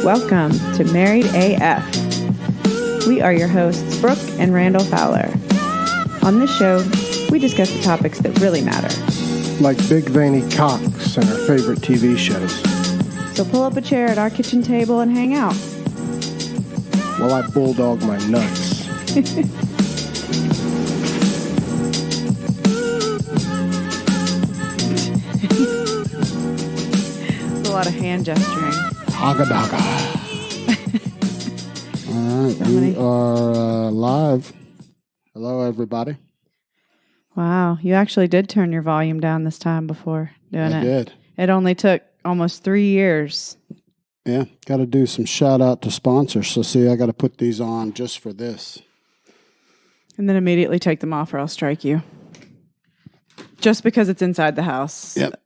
Welcome to Married AF. We are your hosts, Brooke and Randall Fowler. On this show, we discuss the topics that really matter. Like big veiny cocks and our favorite TV shows. So pull up a chair at our kitchen table and hang out. While I bulldog my nuts. A lot of hand gesturing. Haga daga. All right, we are live. Hello, everybody. Wow, you actually did turn your volume down this time before doing it. I did. It only took almost 3 years. Yeah, got to do some shout out to sponsors. So see, I got to put these on just for this. And then immediately take them off or I'll strike you. Just because it's inside the house. Yep.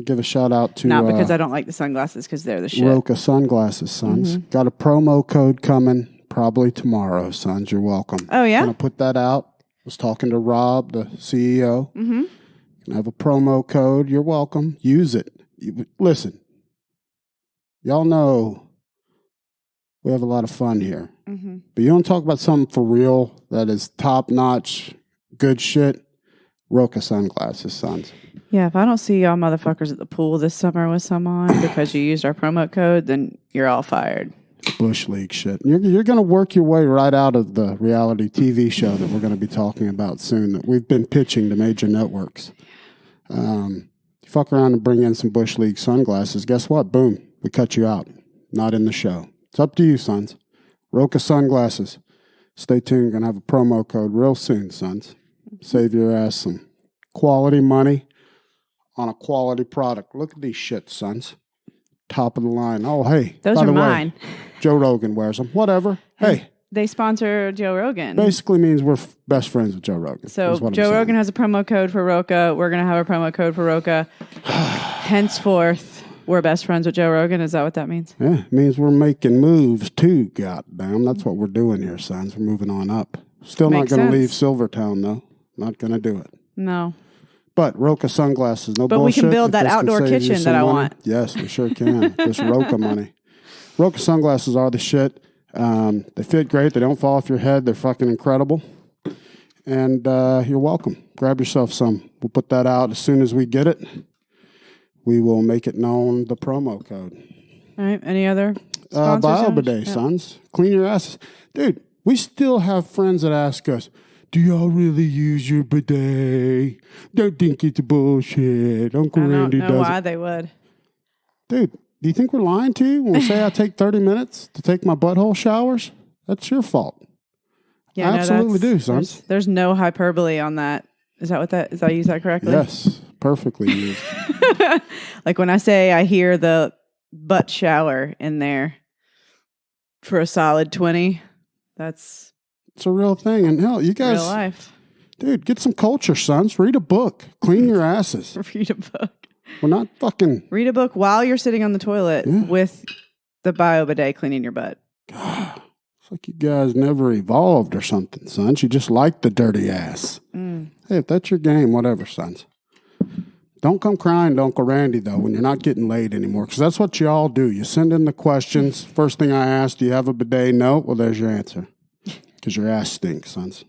Give a shout out to... Not because I don't like the sunglasses, because they're the shit. Roka sunglasses, sons. Mm-hmm. Got a promo code coming probably tomorrow, sons. You're welcome. Oh, yeah? Gonna put that out. Was talking to Rob, the CEO. Mm-hmm. Gonna have a promo code. You're welcome. Use it. Listen, y'all know we have a lot of fun here. Mm-hmm. But you want to talk about something for real that is top-notch, good shit? Roka sunglasses, sons. Yeah, if I don't see y'all motherfuckers at the pool this summer with some on because you used our promo code, then you're all fired. Bush League shit. You're going to work your way right out of the reality TV show that we're going to be talking about soon that we've been pitching to major networks. You fuck around and bring in some Bush League sunglasses. Guess what? Boom. We cut you out. Not in the show. It's up to you, sons. Roka sunglasses. Stay tuned. Going to have a promo code real soon, sons. Save your ass some quality money on a quality product. Look at these shit, sons. Top of the line. Oh, hey. Those by are the way, mine. Joe Rogan wears them. Whatever. Hey. They sponsor Joe Rogan. Basically means we're best friends with Joe Rogan. So Joe Rogan has a promo code for Roka. We're going to have a promo code for Roka. Henceforth, we're best friends with Joe Rogan. Is that what that means? Yeah, it means we're making moves too, goddamn. That's what we're doing here, sons. We're moving on up. Still Makes not going to leave sense. Silvertown, though. Not going to do it. No. But Roka sunglasses, no But bullshit. we can build If that this can outdoor save you kitchen some that I money, want. Yes, we sure can. Just Roka money. Roka sunglasses are the shit. They fit great. They don't fall off your head. They're fucking incredible. And you're welcome. Grab yourself some. We'll put that out as soon as we get it. We will make it known the promo code. All right. Any other sponsors? Bidet, sons. Clean your asses. Dude, we still have friends that ask us, do y'all really use your bidet? Don't think it's bullshit. Uncle Randy does I don't know why they would. Dude, do you think we're lying to you when we say I take 30 minutes to take my butthole showers? That's your fault. Yeah, I absolutely do, sons. There's no hyperbole on that. Is that what that is? I use that correctly? Yes, perfectly used. Like when I say I hear the butt shower in there for a solid 20, it's a real thing. And hell, you guys, real life. Dude, get some culture, sons. Read a book. Clean your asses. Read a book. We're not fucking... Read a book while you're sitting on the toilet with the bidet cleaning your butt. God, it's like you guys never evolved or something, sons. You just like the dirty ass. Hey, if that's your game, whatever, sons. Don't come crying to Uncle Randy, though, when you're not getting laid anymore, because that's what you all do. You send in the questions. First thing I ask, do you have a bidet? No? Well, there's your answer. Because your ass stinks, sons.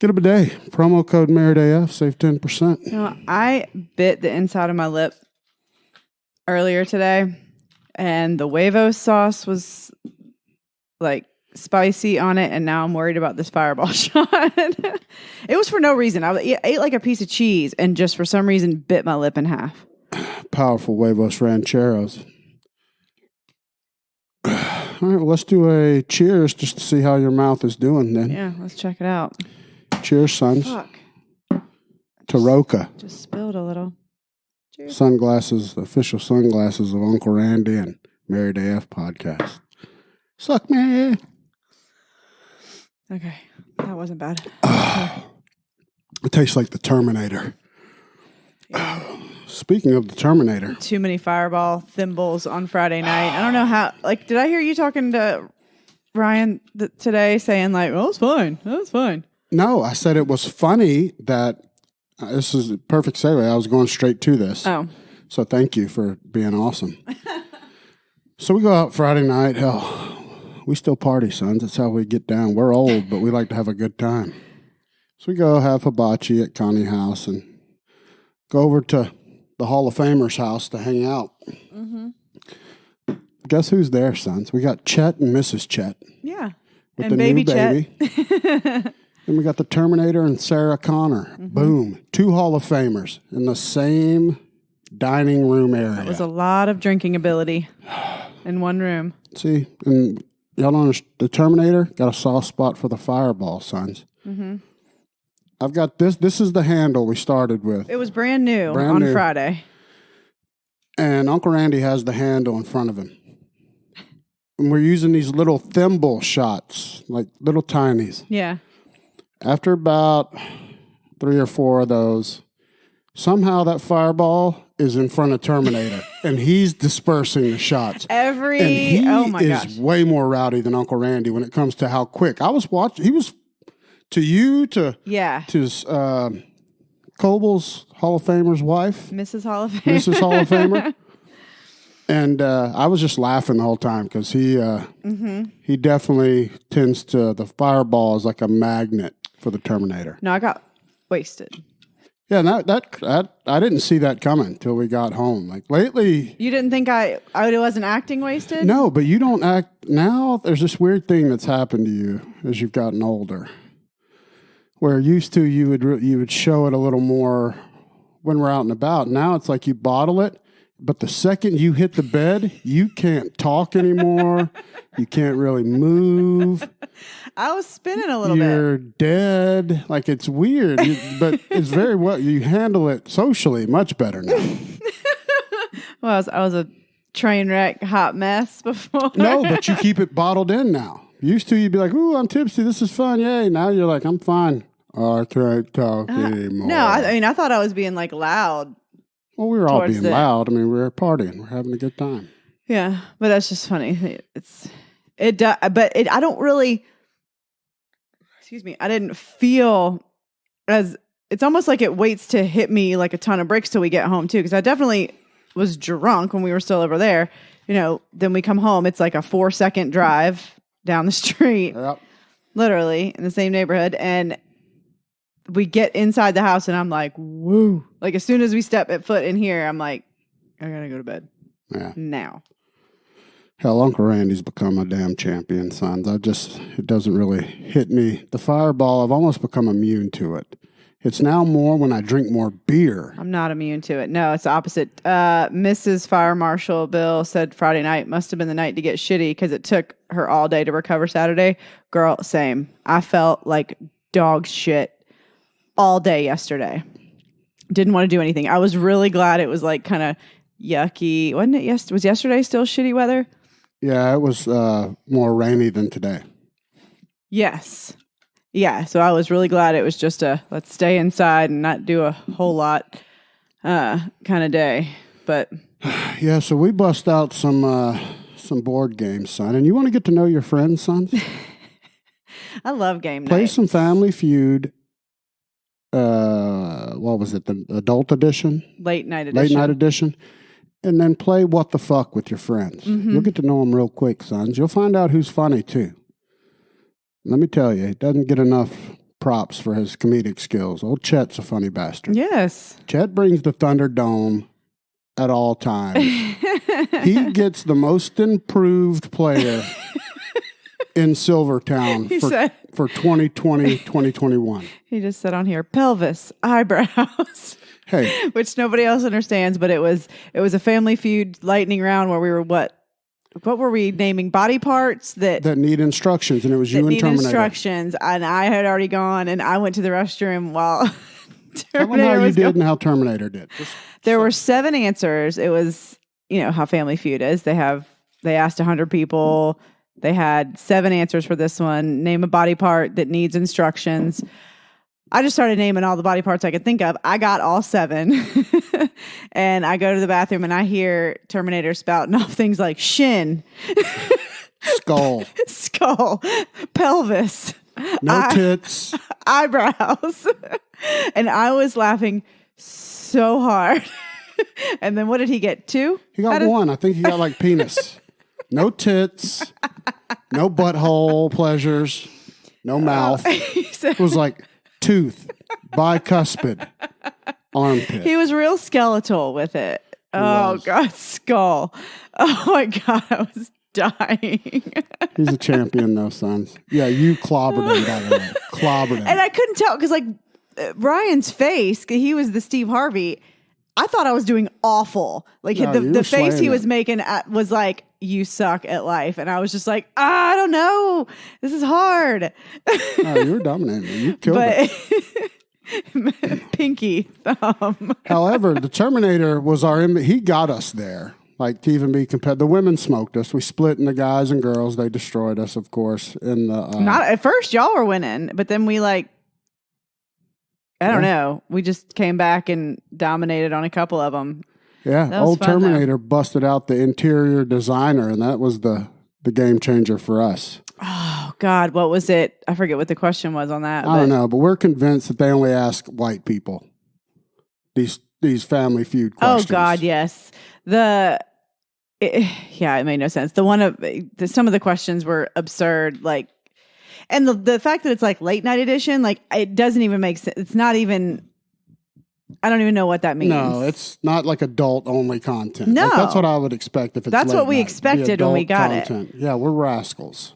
Get a bidet. Promo code MarriedAF. Save 10%. You know, I bit the inside of my lip earlier today, and the huevo sauce was like spicy on it, and now I'm worried about this fireball shot. It was for no reason. I ate like a piece of cheese and just for some reason bit my lip in half. Powerful huevos rancheros. All right, well, let's do a cheers just to see how your mouth is doing then. Yeah, let's check it out. Cheers, sons. Fuck. To Roka. Just spilled a little. Cheers. Sunglasses, official sunglasses of Uncle Randy and Married AF podcast. Suck me. Okay, that wasn't bad. It tastes like the Terminator. Speaking of the Terminator. Too many Fireball thimbles on Friday night. I don't know how, like, did I hear you talking to Ryan today saying like, well, it's fine. That's fine. No, I said it was funny that this is a perfect segue. I was going straight to this. Oh. So thank you for being awesome. So we go out Friday night. Hell, we still party, sons. That's how we get down. We're old, but we like to have a good time. So we go have hibachi at Connie House and go over to the Hall of Famers house to hang out. Mm-hmm. Guess who's there, sons? We got Chet and Mrs. Chet. Yeah. With and the baby new baby. Then we got the Terminator and Sarah Connor. Mm-hmm. Boom. 2 Hall of Famers in the same dining room area. That was a lot of drinking ability in one room. See, and y'all don't understand, the Terminator got a soft spot for the Fireball, sons. Mm-hmm. I've got this. This is the handle we started with. It was brand new on Friday. And Uncle Randy has the handle in front of him. And we're using these little thimble shots, like little tinies. Yeah. After about 3 or 4 of those, somehow that Fireball is in front of Terminator, and he's dispersing the shots. And he is way more rowdy than Uncle Randy when it comes to how quick. I was watching. He was to Coble's Hall of Famer's wife, Mrs. Hall of Famer. Mrs. Hall of Famer. And I was just laughing the whole time because he definitely tends to, the Fireball is like a magnet for the Terminator. No, I got wasted. Yeah, that I didn't see that coming until we got home. Like lately, you didn't think I wasn't acting wasted? No, but you don't act now. There's this weird thing that's happened to you as you've gotten older, where used to you would show it a little more when we're out and about. Now it's like you bottle it. But the second you hit the bed, you can't talk anymore. You can't really move. I was spinning a little bit. You're dead. Like, it's weird. But it's very well. You handle it socially much better now. Well, I was a train wreck, hot mess before. No, but you keep it bottled in now. Used to, you'd be like, ooh, I'm tipsy. This is fun. Yay. Now you're like, I'm fine. I can't talk anymore. No, I thought I was being like loud. Well, we were all being loud. I mean, we were partying. We're having a good time. Yeah, but that's just funny. I don't really. Excuse me. I didn't feel as. It's almost like it waits to hit me like a ton of bricks till we get home too. Because I definitely was drunk when we were still over there. Then we come home. It's like a 4-second drive down the street, literally in the same neighborhood, and we get inside the house and I'm like, woo. Like as soon as we step foot in here, I'm like, I gotta go to bed. Yeah. Now. Hell, Uncle Randy's become a damn champion, sons. It doesn't really hit me. The Fireball, I've almost become immune to it. It's now more when I drink more beer. I'm not immune to it. No, it's the opposite. Mrs. Fire Marshal Bill said Friday night must have been the night to get shitty because it took her all day to recover Saturday. Girl, same. I felt like dog shit all day yesterday. Didn't want to do anything. I was really glad it was like kind of yucky. Wasn't it? Was yesterday still shitty weather? Yeah, it was more rainy than today. Yes. Yeah, so I was really glad it was just let's stay inside and not do a whole lot kind of day. But yeah, so we bust out some board games, son. And you want to get to know your friends, sons? I love game nights. Play some Family Feud. What was it? The adult edition? Late night edition. And then play What the Fuck with your friends. Mm-hmm. You'll get to know them real quick, sons. You'll find out who's funny, too. Let me tell you, he doesn't get enough props for his comedic skills. Old Chet's a funny bastard. Yes. Chet brings the Thunderdome at all times. He gets the most improved player in Silvertown for 2020, 2021. He just said on here, pelvis, eyebrows. Hey. Which nobody else understands, but it was a Family Feud lightning round where we were what were we naming? Body parts that need instructions, and it was you and Terminator. Instructions, and I had already gone, and I went to the restroom while Terminator how you did and how Terminator did. There were 7 answers. It was, how Family Feud is. They asked 100 people. They had 7 answers for this one. Name a body part that needs instructions. I just started naming all the body parts I could think of. I got all 7. And I go to the bathroom and I hear Terminator spouting off things like shin. Skull. Pelvis. No tits. Eyebrows. And I was laughing so hard. And then what did he get? 2? He got 1. I think he got like penis. No tits, no butthole pleasures, no mouth. It was like tooth, bicuspid, armpit. He was real skeletal with it. Oh, God, skull. Oh, my God, I was dying. He's a champion, though, sons. Yeah, you clobbered him, by the way. Clobbered him. And I couldn't tell because, like, Ryan's face, he was the Steve Harvey. I thought I was doing awful. Like, No, the face he was it. making was like, you suck at life. And I was just like, I don't know. This is hard. Oh, you were dominating me. You killed it. Pinky thumb. However, the Terminator was he got us there. Like, to even be compared. The women smoked us. We split into guys and girls. They destroyed us, of course. In the Not at first, y'all were winning, but then we I don't know. We just came back and dominated on a couple of them. Yeah, old fun, Terminator busted out the interior designer, and that was the game changer for us. Oh, God, what was it? I forget what the question was on that. I don't know, but we're convinced that they only ask white people these Family Feud questions. Oh, God, yes. It made no sense. Some of the questions were absurd, like, and the fact that it's like late night edition, like, it doesn't even make sense. It's not even. I don't even know what that means. No, it's not like adult only content. No, like, that's what I would expect if it's. That's what we night. expected when we got content. It. Yeah, we're rascals.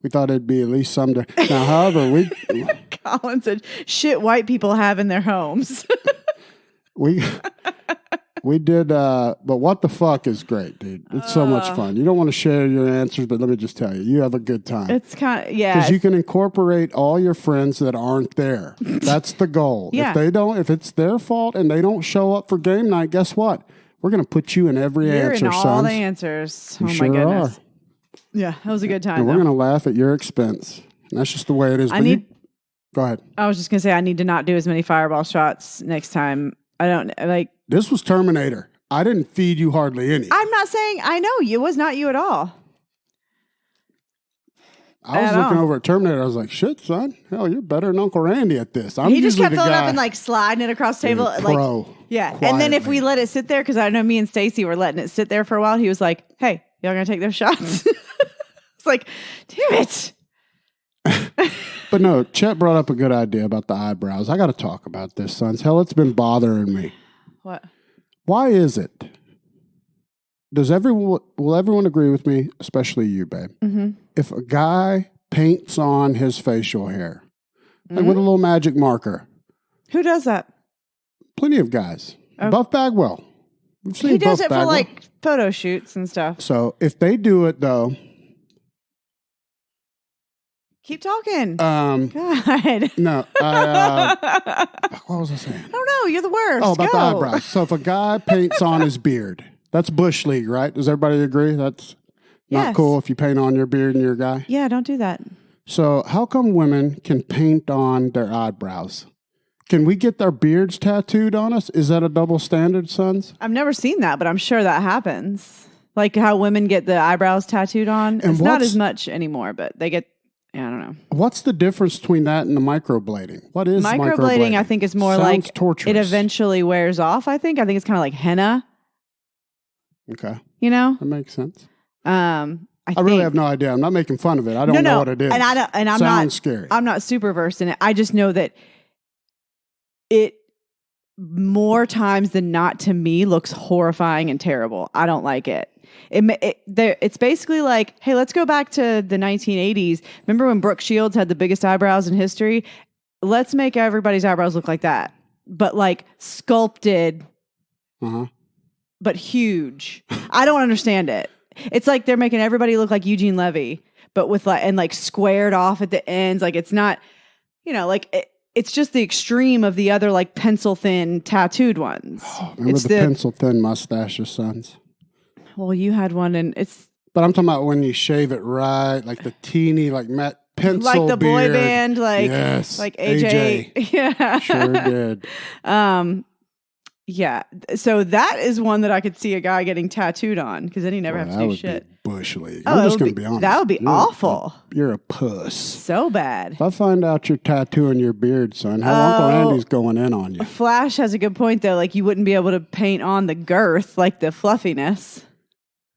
We thought it'd be at least some. Now, however, we. Colin said, "Shit, white people have in their homes." We did, but What the Fuck is great, dude. It's so much fun. You don't want to share your answers, but let me just tell you, you have a good time. It's kind of, yeah. Because you can incorporate all your friends that aren't there. That's the goal. Yeah. If it's their fault and they don't show up for game night, guess what? We're going to put you in every answer, in all sons. the answers. You oh, sure my goodness. are. Yeah, that was a good time. And we're going to laugh at your expense. And that's just the way it is. Go ahead. I was just going to say, I need to not do as many fireball shots next time. I don't, like. This was Terminator. I didn't feed you hardly any. I'm not saying I know you. It was not you at all. I was looking over at Terminator. I was like, shit, son. Hell, you're better than Uncle Randy at this. He just kept filling up and like sliding it across the table. Pro. Yeah. Quietly. And then if we let it sit there, because I know me and Stacy were letting it sit there for a while, he was like, hey, y'all going to take those shots? It's like, damn it. But no, Chet brought up a good idea about the eyebrows. I got to talk about this, sons. Hell, it's been bothering me. What? Why is it? Will everyone agree with me, especially you, babe? Mm-hmm. If a guy paints on his facial hair, like with a little magic marker. Who does that? Plenty of guys. Oh. Buff Bagwell. We've seen He does Buff it Bagwell. for like photo shoots and stuff. So if they do it though. Keep talking. God. No. What was I saying? I don't know. You're the worst. Oh, about Go. the eyebrows. So if a guy paints on his beard, that's Bush League, right? Does everybody agree? That's not cool if you paint on your beard and you're a guy? Yeah, don't do that. So how come women can paint on their eyebrows? Can we get our beards tattooed on us? Is that a double standard, sons? I've never seen that, but I'm sure that happens. Like how women get the eyebrows tattooed on. And it's not as much anymore, but they get, I don't know. What's the difference between that and the microblading? What is microblading? I think is more Sounds like torturous. it eventually wears off, I think. I think it's kind of like henna. Okay. You know? That makes sense. I really have no idea. I'm not making fun of it. I don't know what it is. And I'm Sounds not scary. I'm not super versed in it. I just know that it more times than not to me looks horrifying and terrible. I don't like it. It's basically like, hey, let's go back to the 1980s. Remember when Brooke Shields had the biggest eyebrows in history? Let's make everybody's eyebrows look like that, but like sculpted, but huge. I don't understand it. It's like they're making everybody look like Eugene Levy, but with like squared off at the ends. Like it's not, like it's just the extreme of the other like pencil thin tattooed ones. Oh, remember the pencil thin mustaches, sons? Well, you had one, and it's. But I'm talking about when you shave it right, like the teeny, like pencil like the boy beard. band, like yes, like AJ. Yeah, sure did. Yeah. So that is one that I could see a guy getting tattooed on because then he never has to do shit. Bush League. Oh, I'm just going to be honest. That would be awful. You're a puss. So bad. If I find out you're tattooing your beard, son, Uncle Randy's going in on you. Flash has a good point though. Like you wouldn't be able to paint on the girth, like the fluffiness.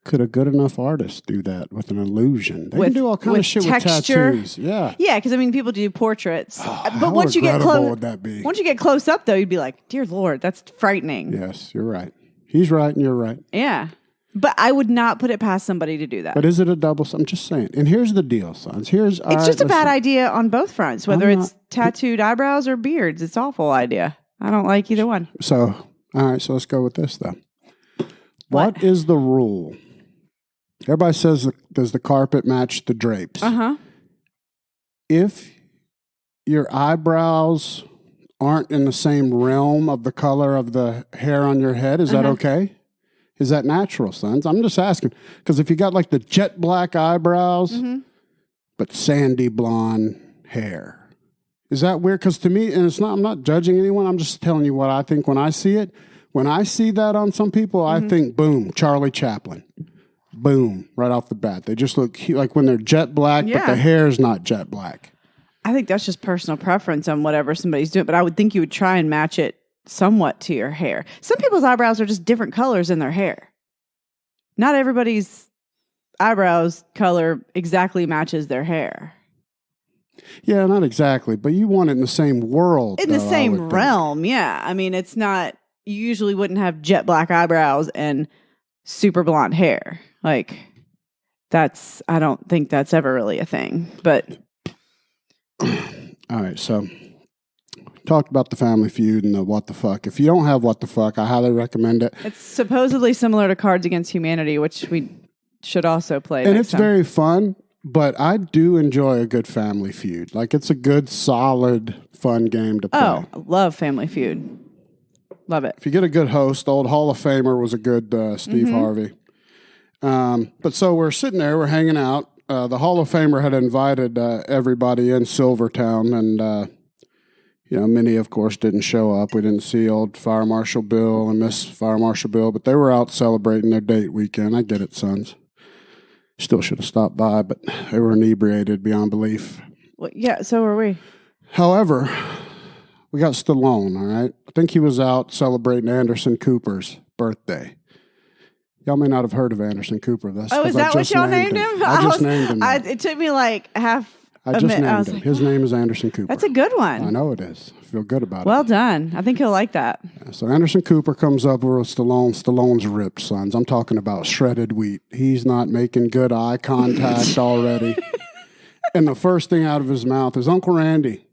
Could a good enough artist do that with an illusion? They With- can do all kind with of shit texture. with tattoos. Yeah. Yeah, because I mean, people do portraits, How but once you get regrettable close, would that be? once you get close up, though, you'd be like, "Dear Lord, that's frightening." Yes, you're right. He's right and you're right. Yeah, but I would not put it past somebody to do that. But is it a double? I'm just saying. And here's the deal, sons. It's just a bad idea on both fronts, whether I'm it's tattooed eyebrows or beards. It's an awful idea. I don't like either one. So, all right. So let's go with this though. What is the rule? Everybody says, does the carpet match the drapes? If your eyebrows aren't in the same realm of the color of the hair on your head, is that okay? Is that natural, sons? I'm just asking. Because if you got like the jet black eyebrows, but sandy blonde hair, is that weird? Because to me, and it's not, I'm not judging anyone. I'm just telling you what I think when I see it. When I see that on some people, I think, boom, Charlie Chaplin. Boom, right off the bat. They just look like when they're jet black, but the hair is not jet black. I think that's just personal preference on whatever somebody's doing, but I would think you would try and match it somewhat to your hair. Some people's eyebrows are just different colors in their hair. Not everybody's eyebrows color exactly matches their hair. Yeah, not exactly, but you want it in the same world. In the same realm, yeah. I mean, it's not, you usually wouldn't have jet black eyebrows and super blonde hair. Like, I don't think that's ever really a thing, but. All right, so talked about the Family Feud and the What the Fuck. If you don't have What the Fuck, I highly recommend it. It's supposedly similar to Cards Against Humanity, which we should also play. And it's very fun, but I do enjoy a good Family Feud. Like, it's a good, solid, fun game to play. Oh, I love Family Feud. Love it. If you get a good host, old Hall of Famer was a good Steve Harvey. But so we're sitting there, we're hanging out. The Hall of Famer had invited everybody in Silvertown, and many, of course, didn't show up. We didn't see old Fire Marshal Bill and Miss Fire Marshal Bill, but they were out celebrating their date weekend. I get it, sons. Still should have stopped by, but they were inebriated beyond belief. Well, yeah, so were we. However, we got Stallone, all right? I think he was out celebrating Anderson Cooper's birthday. Y'all may not have heard of Anderson Cooper. That's is that what y'all named him? I just named him. It took me like half I just named him. like, His name is Anderson Cooper. That's a good one. I know it is. I feel good about it. Well done. I think he'll like that. Yeah, so Anderson Cooper comes up with Stallone. Stallone's ripped, sons. I'm talking about shredded wheat. He's not making good eye contact already. And the first thing out of his mouth is, Uncle Randy,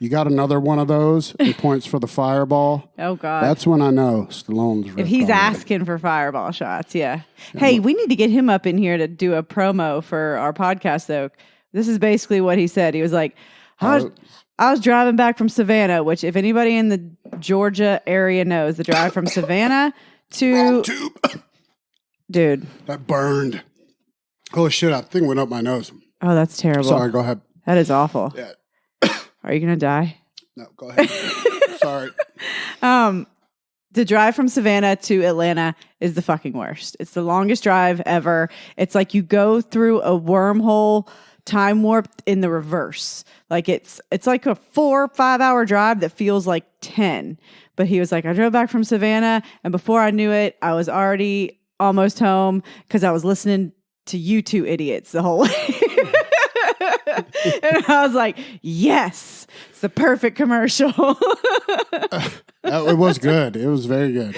you got another one of those? He points for the fireball. Oh, God. That's when I know Stallone's ripped. If he's already. asking for fireball shots, yeah. Hey, we need to get him up in here to do a promo for our podcast, though. This is basically what he said. He was like, I was driving back from Savannah, which if anybody in the Georgia area knows, the drive from Savannah to... Dude. That burned. Holy shit, that thing went up my nose. Oh, that's terrible. Sorry, go ahead. That is awful. Yeah. Are you going to die? No, go ahead. Sorry. The drive from Savannah to Atlanta is the fucking worst. It's the longest drive ever. It's like you go through a wormhole time warp in the reverse. Like it's like a 4 or 5 hour drive that feels like 10. But he was like, I drove back from Savannah, and before I knew it, I was already almost home because I was listening to you two idiots the whole way. And I was like, yes, it's the perfect commercial. It was good. It was very good.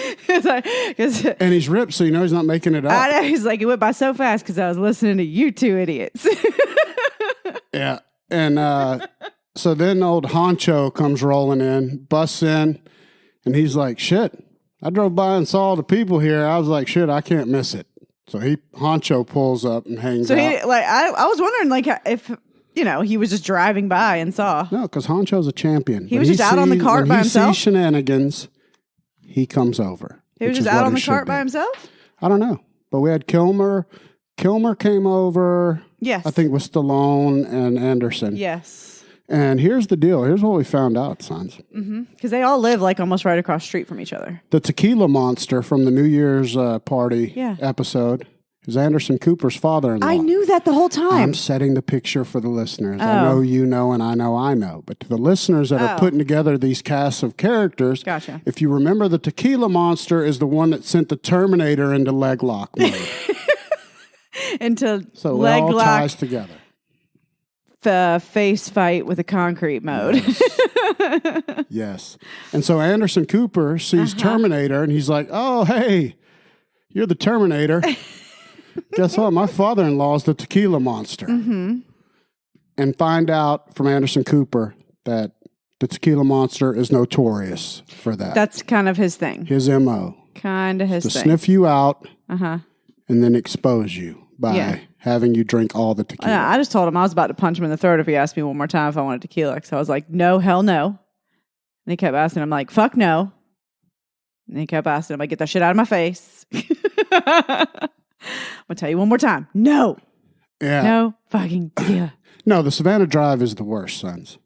And he's ripped, so you know he's not making it up. I know. He's like, it went by so fast because I was listening to you two idiots. Yeah. And so then old Honcho comes rolling in, busts in, and he's like, shit, I drove by and saw the people here. I was like, shit, I can't miss it. So Honcho pulls up and hangs out. I was wondering, like, if... he was just driving by and saw. No, because Honcho's a champion. He was just out on the cart by himself? When he sees shenanigans, he comes over. He was just out on the cart by himself? I don't know. But we had Kilmer. Kilmer came over. Yes. I think with Stallone and Anderson. Yes. And here's the deal. Here's what we found out, sons. Because they all live, like, almost right across the street from each other. The tequila monster from the New Year's party episode is Anderson Cooper's father-in-law. I knew that the whole time. I'm setting the picture for the listeners. I know you know, and I know. But to the listeners that are putting together these casts of characters, gotcha. If you remember, the tequila monster is the one that sent the Terminator into leg lock mode. into So it leg all lock ties together. face fight with a concrete mode. Yes. And so Anderson Cooper sees Terminator and he's like, oh, hey, you're the Terminator. Guess what? My father-in-law is the tequila monster. And find out from Anderson Cooper that the tequila monster is notorious for that. That's kind of his thing. His MO. Kind of his To thing. sniff you out and then expose you by having you drink all the tequila. I just told him I was about to punch him in the throat if he asked me one more time if I wanted tequila. So I was like, no, hell no. And he kept asking. I'm like, fuck no. And he kept asking him, I get that shit out of my face. I'm going to tell you one more time. No. Yeah. No fucking tequila. No, the Savannah Drive is the worst, sons.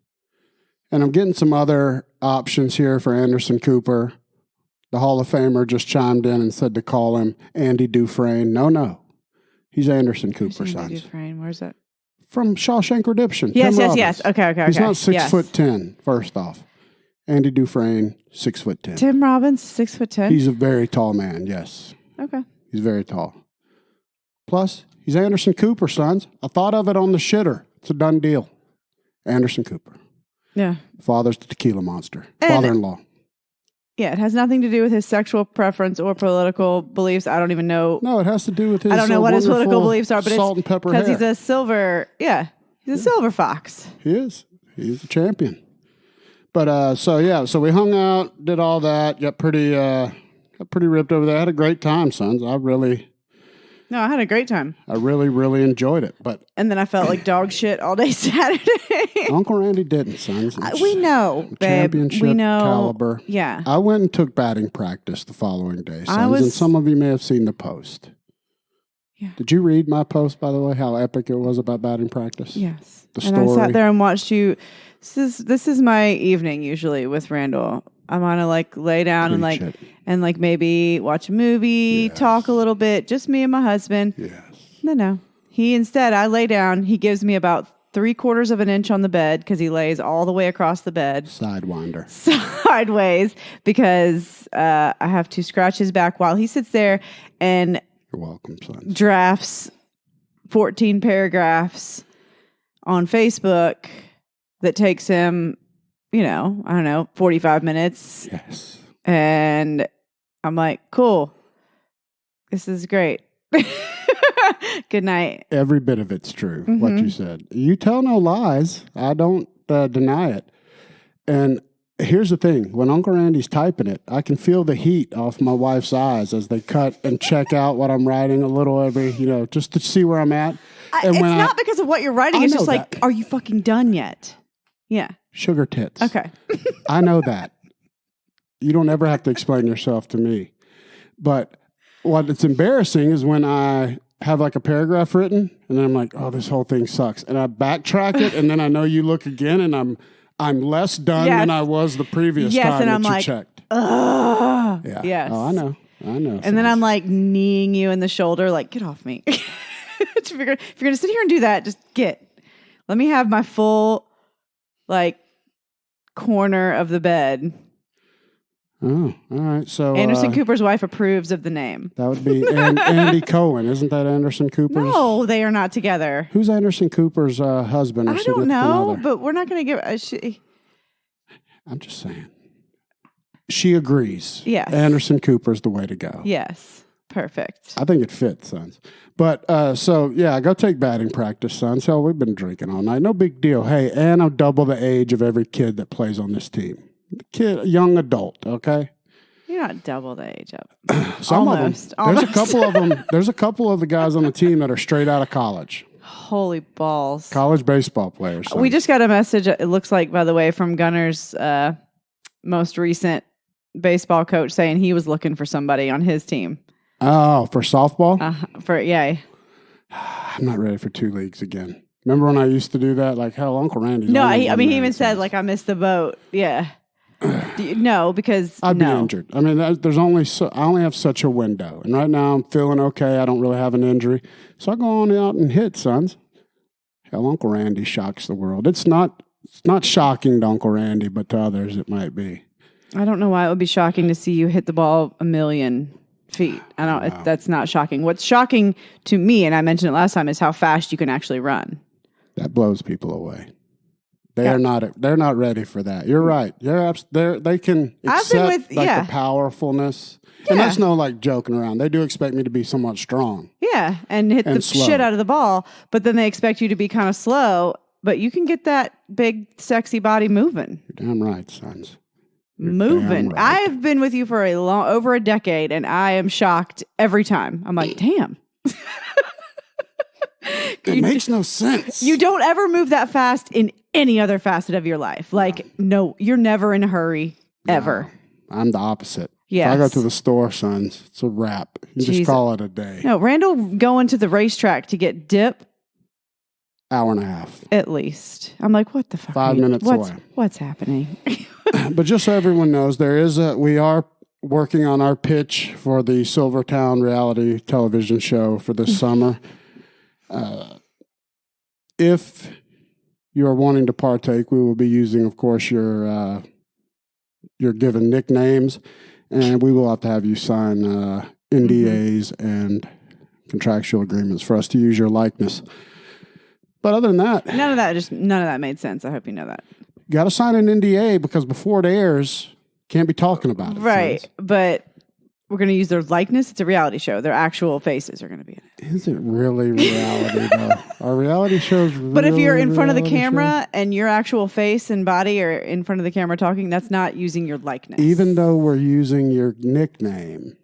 And I'm getting some other options here for Anderson Cooper. The Hall of Famer just chimed in and said to call him Andy Dufresne. No. He's Anderson Cooper, Andy sons. Dufresne, where's that? From Shawshank Redemption. Yes. Tim Robbins. Okay. He's not 6'10", first off. Andy Dufresne, 6'10". Tim Robbins, 6'10". He's a very tall man, yes. Okay. He's very tall. Plus, he's Anderson Cooper, sons. I thought of it on the shitter. It's a done deal. Anderson Cooper. Yeah. Father's the tequila monster. And Father-in-law. Yeah, it has nothing to do with his sexual preference or political beliefs. I don't even know. No, it has to do with his I don't know what his political beliefs are, but salt it's and pepper because hair. he's a silver. Yeah, he's a silver fox. He is. He's a champion. But so we hung out, did all that, got pretty ripped over there. I had a great time, sons. I really had a great time. I really enjoyed it. And then I felt like dog shit all day Saturday. Uncle Randy didn't, sons. We know, babe. Championship We know. caliber. Yeah. I went and took batting practice the following day, sons, and some of you may have seen the post. Yeah. Did you read my post, by the way, how epic it was about batting practice? Yes. The and story. I sat there and watched you. This is my evening usually with Randall. I'm gonna lay down and maybe watch a movie, talk a little bit, just me and my husband. Yes. No. I lay down. He gives me about 3/4 of an inch on the bed because he lays all the way across the bed. Sidewinder. Sideways because I have to scratch his back while he sits there and You're welcome, son. drafts 14 paragraphs on Facebook that takes him, 45 minutes. Yes. And I'm like, cool. This is great. Good night. Every bit of it's true, what you said. You tell no lies. I don't deny it. And here's the thing. When Uncle Randy's typing it, I can feel the heat off my wife's eyes as they cut and check out what I'm writing a little every, just to see where I'm at. And it's not because of what you're writing. It's just like, are you fucking done yet? Yeah. Sugar tits. Okay. I know that. You don't ever have to explain yourself to me. But what it's embarrassing is when I have a paragraph written and then I'm like, oh, this whole thing sucks. And I backtrack it and then I know you look again and I'm less done than I was the previous time and that I'm you like, checked. Yeah. Yes. Oh, I know. And then I'm kneeing you in the shoulder, get off me. If you're going to sit here and do that, just let me have my full, corner of the bed. Oh, all right. So Anderson Cooper's wife approves of the name. That would be Andy Cohen. Isn't that Anderson Cooper's? No, they are not together. Who's Anderson Cooper's husband or I significant don't know, other? but we're not going to give... I'm just saying. She agrees. Yes. Anderson Cooper's the way to go. Yes. Perfect. I think it fits, sons. But, go take batting practice, sons. Hell, we've been drinking all night. No big deal. Hey, and I'm double the age of every kid that plays on this team. Young adult, okay? You're not double the age up. Some Almost. of them. There's a couple of them. There's a couple of the guys on the team that are straight out of college. Holy balls. College baseball players. Sons. We just got a message, it looks like, by the way, from Gunner's most recent baseball coach saying he was looking for somebody on his team. Oh, for softball? I'm not ready for 2 leagues again. Remember when I used to do that? Hell, Uncle Randy's. No, he even said, I missed the boat. Yeah. No, because I'd be injured. I mean, I only have such a window. And right now I'm feeling okay. I don't really have an injury. So I go on out and hit, sons. Hell, Uncle Randy shocks the world. It's not shocking to Uncle Randy, but to others it might be. I don't know why it would be shocking to see you hit the ball 1,000,000 feet. I don't. Wow. That's not shocking. What's shocking to me, and I mentioned it last time, is how fast you can actually run. That blows people away. They're not ready for that. You're right. They can accept the powerfulness. Yeah. And that's no like joking around. They do expect me to be somewhat strong. Yeah, and hit the slow. shit out of the ball, but then they expect you to be kind of slow, but you can get that big, sexy body moving. You're damn right, sons. Moving. Right. I've been with you for over a decade, and I am shocked every time. I'm like, damn. It makes no sense. You don't ever move that fast in any other facet of your life. Like, no, you're never in a hurry, ever. No, I'm the opposite. Yes. If I go to the store, sons, it's a wrap. You just call it a day. No, Randall going to the racetrack to get dip. Hour and a half. At least. I'm like, what the fuck? 5 minutes away. What's happening? But just so everyone knows, we are working on our pitch for the Silvertown reality television show for this summer. If you are wanting to partake, we will be using, of course, your given nicknames, and we will have to have you sign NDAs and contractual agreements for us to use your likeness. But other than that, none of that made sense. I hope you know that. You got to sign an NDA because before it airs, can't be talking about it. Right, friends. But we're going to use their likeness. It's a reality show. Their actual faces are going to be in it. Is it really reality, though? Are reality shows really But if you're in front of the camera shows? and your actual face and body are in front of the camera talking, that's not using your likeness. Even though we're using your nickname.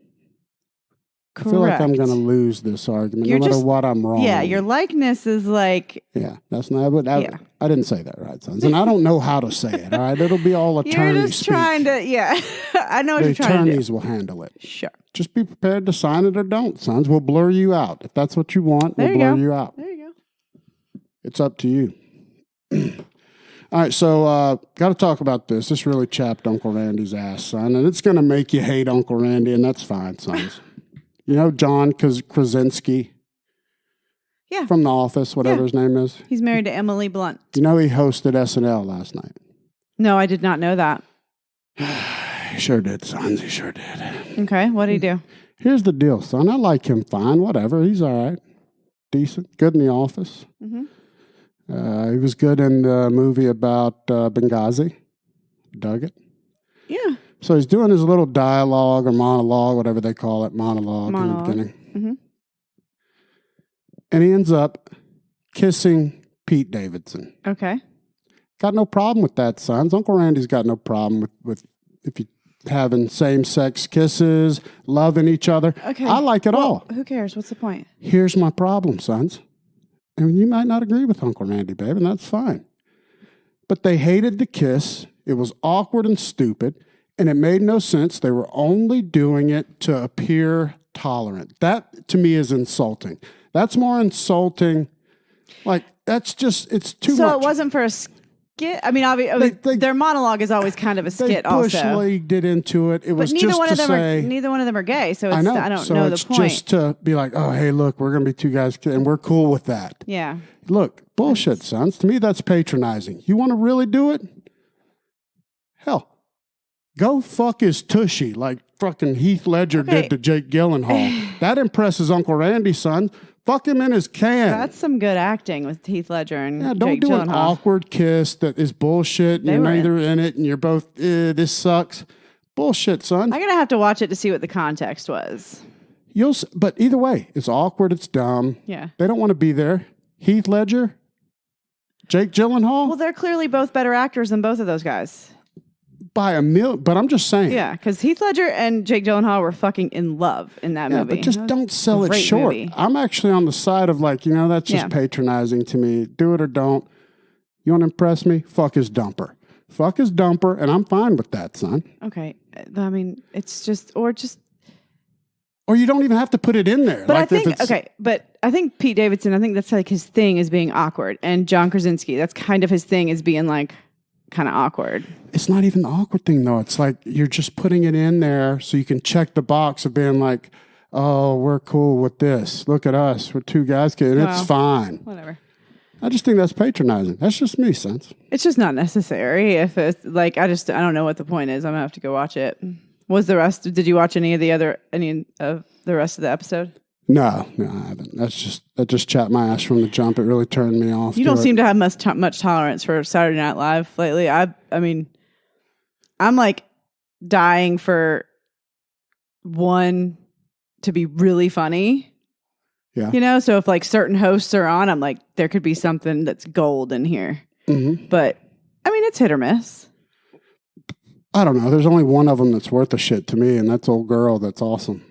Correct. I feel like I'm going to lose this argument no matter what I'm wrong. Yeah, your likeness is like... Yeah, that's not... I didn't say that right, sons. And I don't know how to say it, all right? It'll be all attorney You're just speak. trying to... Yeah, I know what you're trying to do. The attorneys will handle it. Sure. Just be prepared to sign it or don't, sons. We'll blur you out. If that's what you want, we'll blur you out. There you go. It's up to you. All right, so got to talk about this. This really chapped Uncle Randy's ass, son. And it's going to make you hate Uncle Randy, and that's fine, sons. You know John Krasinski? Yeah. From The Office, whatever his name is? He's married to Emily Blunt. You know he hosted SNL last night? No, I did not know that. He sure did, sons. He sure did. Okay, what did he do? Here's the deal, son. I like him fine. Whatever. He's all right. Decent. Good in The Office. Mm-hmm. He was good in the movie about Benghazi. Dug it. Yeah. So he's doing his little dialogue or monologue, whatever they call it, monologue. In the beginning. Mm-hmm. And he ends up kissing Pete Davidson. Okay. Got no problem with that, sons. Uncle Randy's got no problem with if you having same-sex kisses, loving each other. Okay. I like it all. Who cares? What's the point? Here's my problem, sons. And you might not agree with Uncle Randy, babe, and that's fine. But they hated the kiss. It was awkward and stupid. And it made no sense. They were only doing it to appear tolerant. That, to me, is insulting. That's more insulting. Like, that's just, it's too much. So it wasn't for a skit? I mean, obviously, their monologue is always kind of a skit also. They push-leagued it into it. It was just to say... neither one of them are gay, so it's, I don't so know the it's point. Just to be like, oh, hey, look, we're going to be two guys, and we're cool with that. Yeah. Look, bullshit, sons. To me, that's patronizing. You want to really do it? Hell. Go fuck his tushy like fucking Heath Ledger did to Jake Gyllenhaal. That impresses Uncle Randy, son. Fuck him in his can. That's some good acting with Heath Ledger and don't Jake do Gyllenhaal. An awkward kiss that is bullshit. And you're neither in it and you're both, this sucks. Bullshit, son. I'm going to have to watch it to see what the context was. But either way, it's awkward. It's dumb. Yeah. They don't want to be there. Heath Ledger, Jake Gyllenhaal. Well, they're clearly both better actors than both of those guys. By a million, but I'm just saying. Yeah, because Heath Ledger and Jake Gyllenhaal were fucking in love in that movie. But just don't sell it short. Movie. I'm actually on the side of like, that's just patronizing to me. Do it or don't. You want to impress me? Fuck his dumper. Fuck his dumper, and I'm fine with that, son. Okay. I mean, it's just... Or you don't even have to put it in there. But I think Pete Davidson, I think that's like his thing is being awkward. And John Krasinski, that's kind of his thing is being like... kind of awkward. It's not even the awkward thing, though. It's like you're just putting it in there so you can check the box of being like, oh, we're cool with this. Look at us. We're two guys. And it's fine. Whatever. I just think that's patronizing. That's just me, sense. It's just not necessary. If it's like, I don't know what the point is. I'm going to have to go watch it. Was the rest? Did you watch any of the rest of the episode? No, I haven't. That just chapped my ass from the jump. It really turned me off. You don't seem to have much tolerance for Saturday Night Live lately. I mean, I'm like dying for one to be really funny. Yeah. You know, so if like certain hosts are on, I'm like, there could be something that's gold in here. Mm-hmm. But I mean, it's hit or miss. I don't know. There's only one of them that's worth a shit to me, and that's old girl. That's awesome.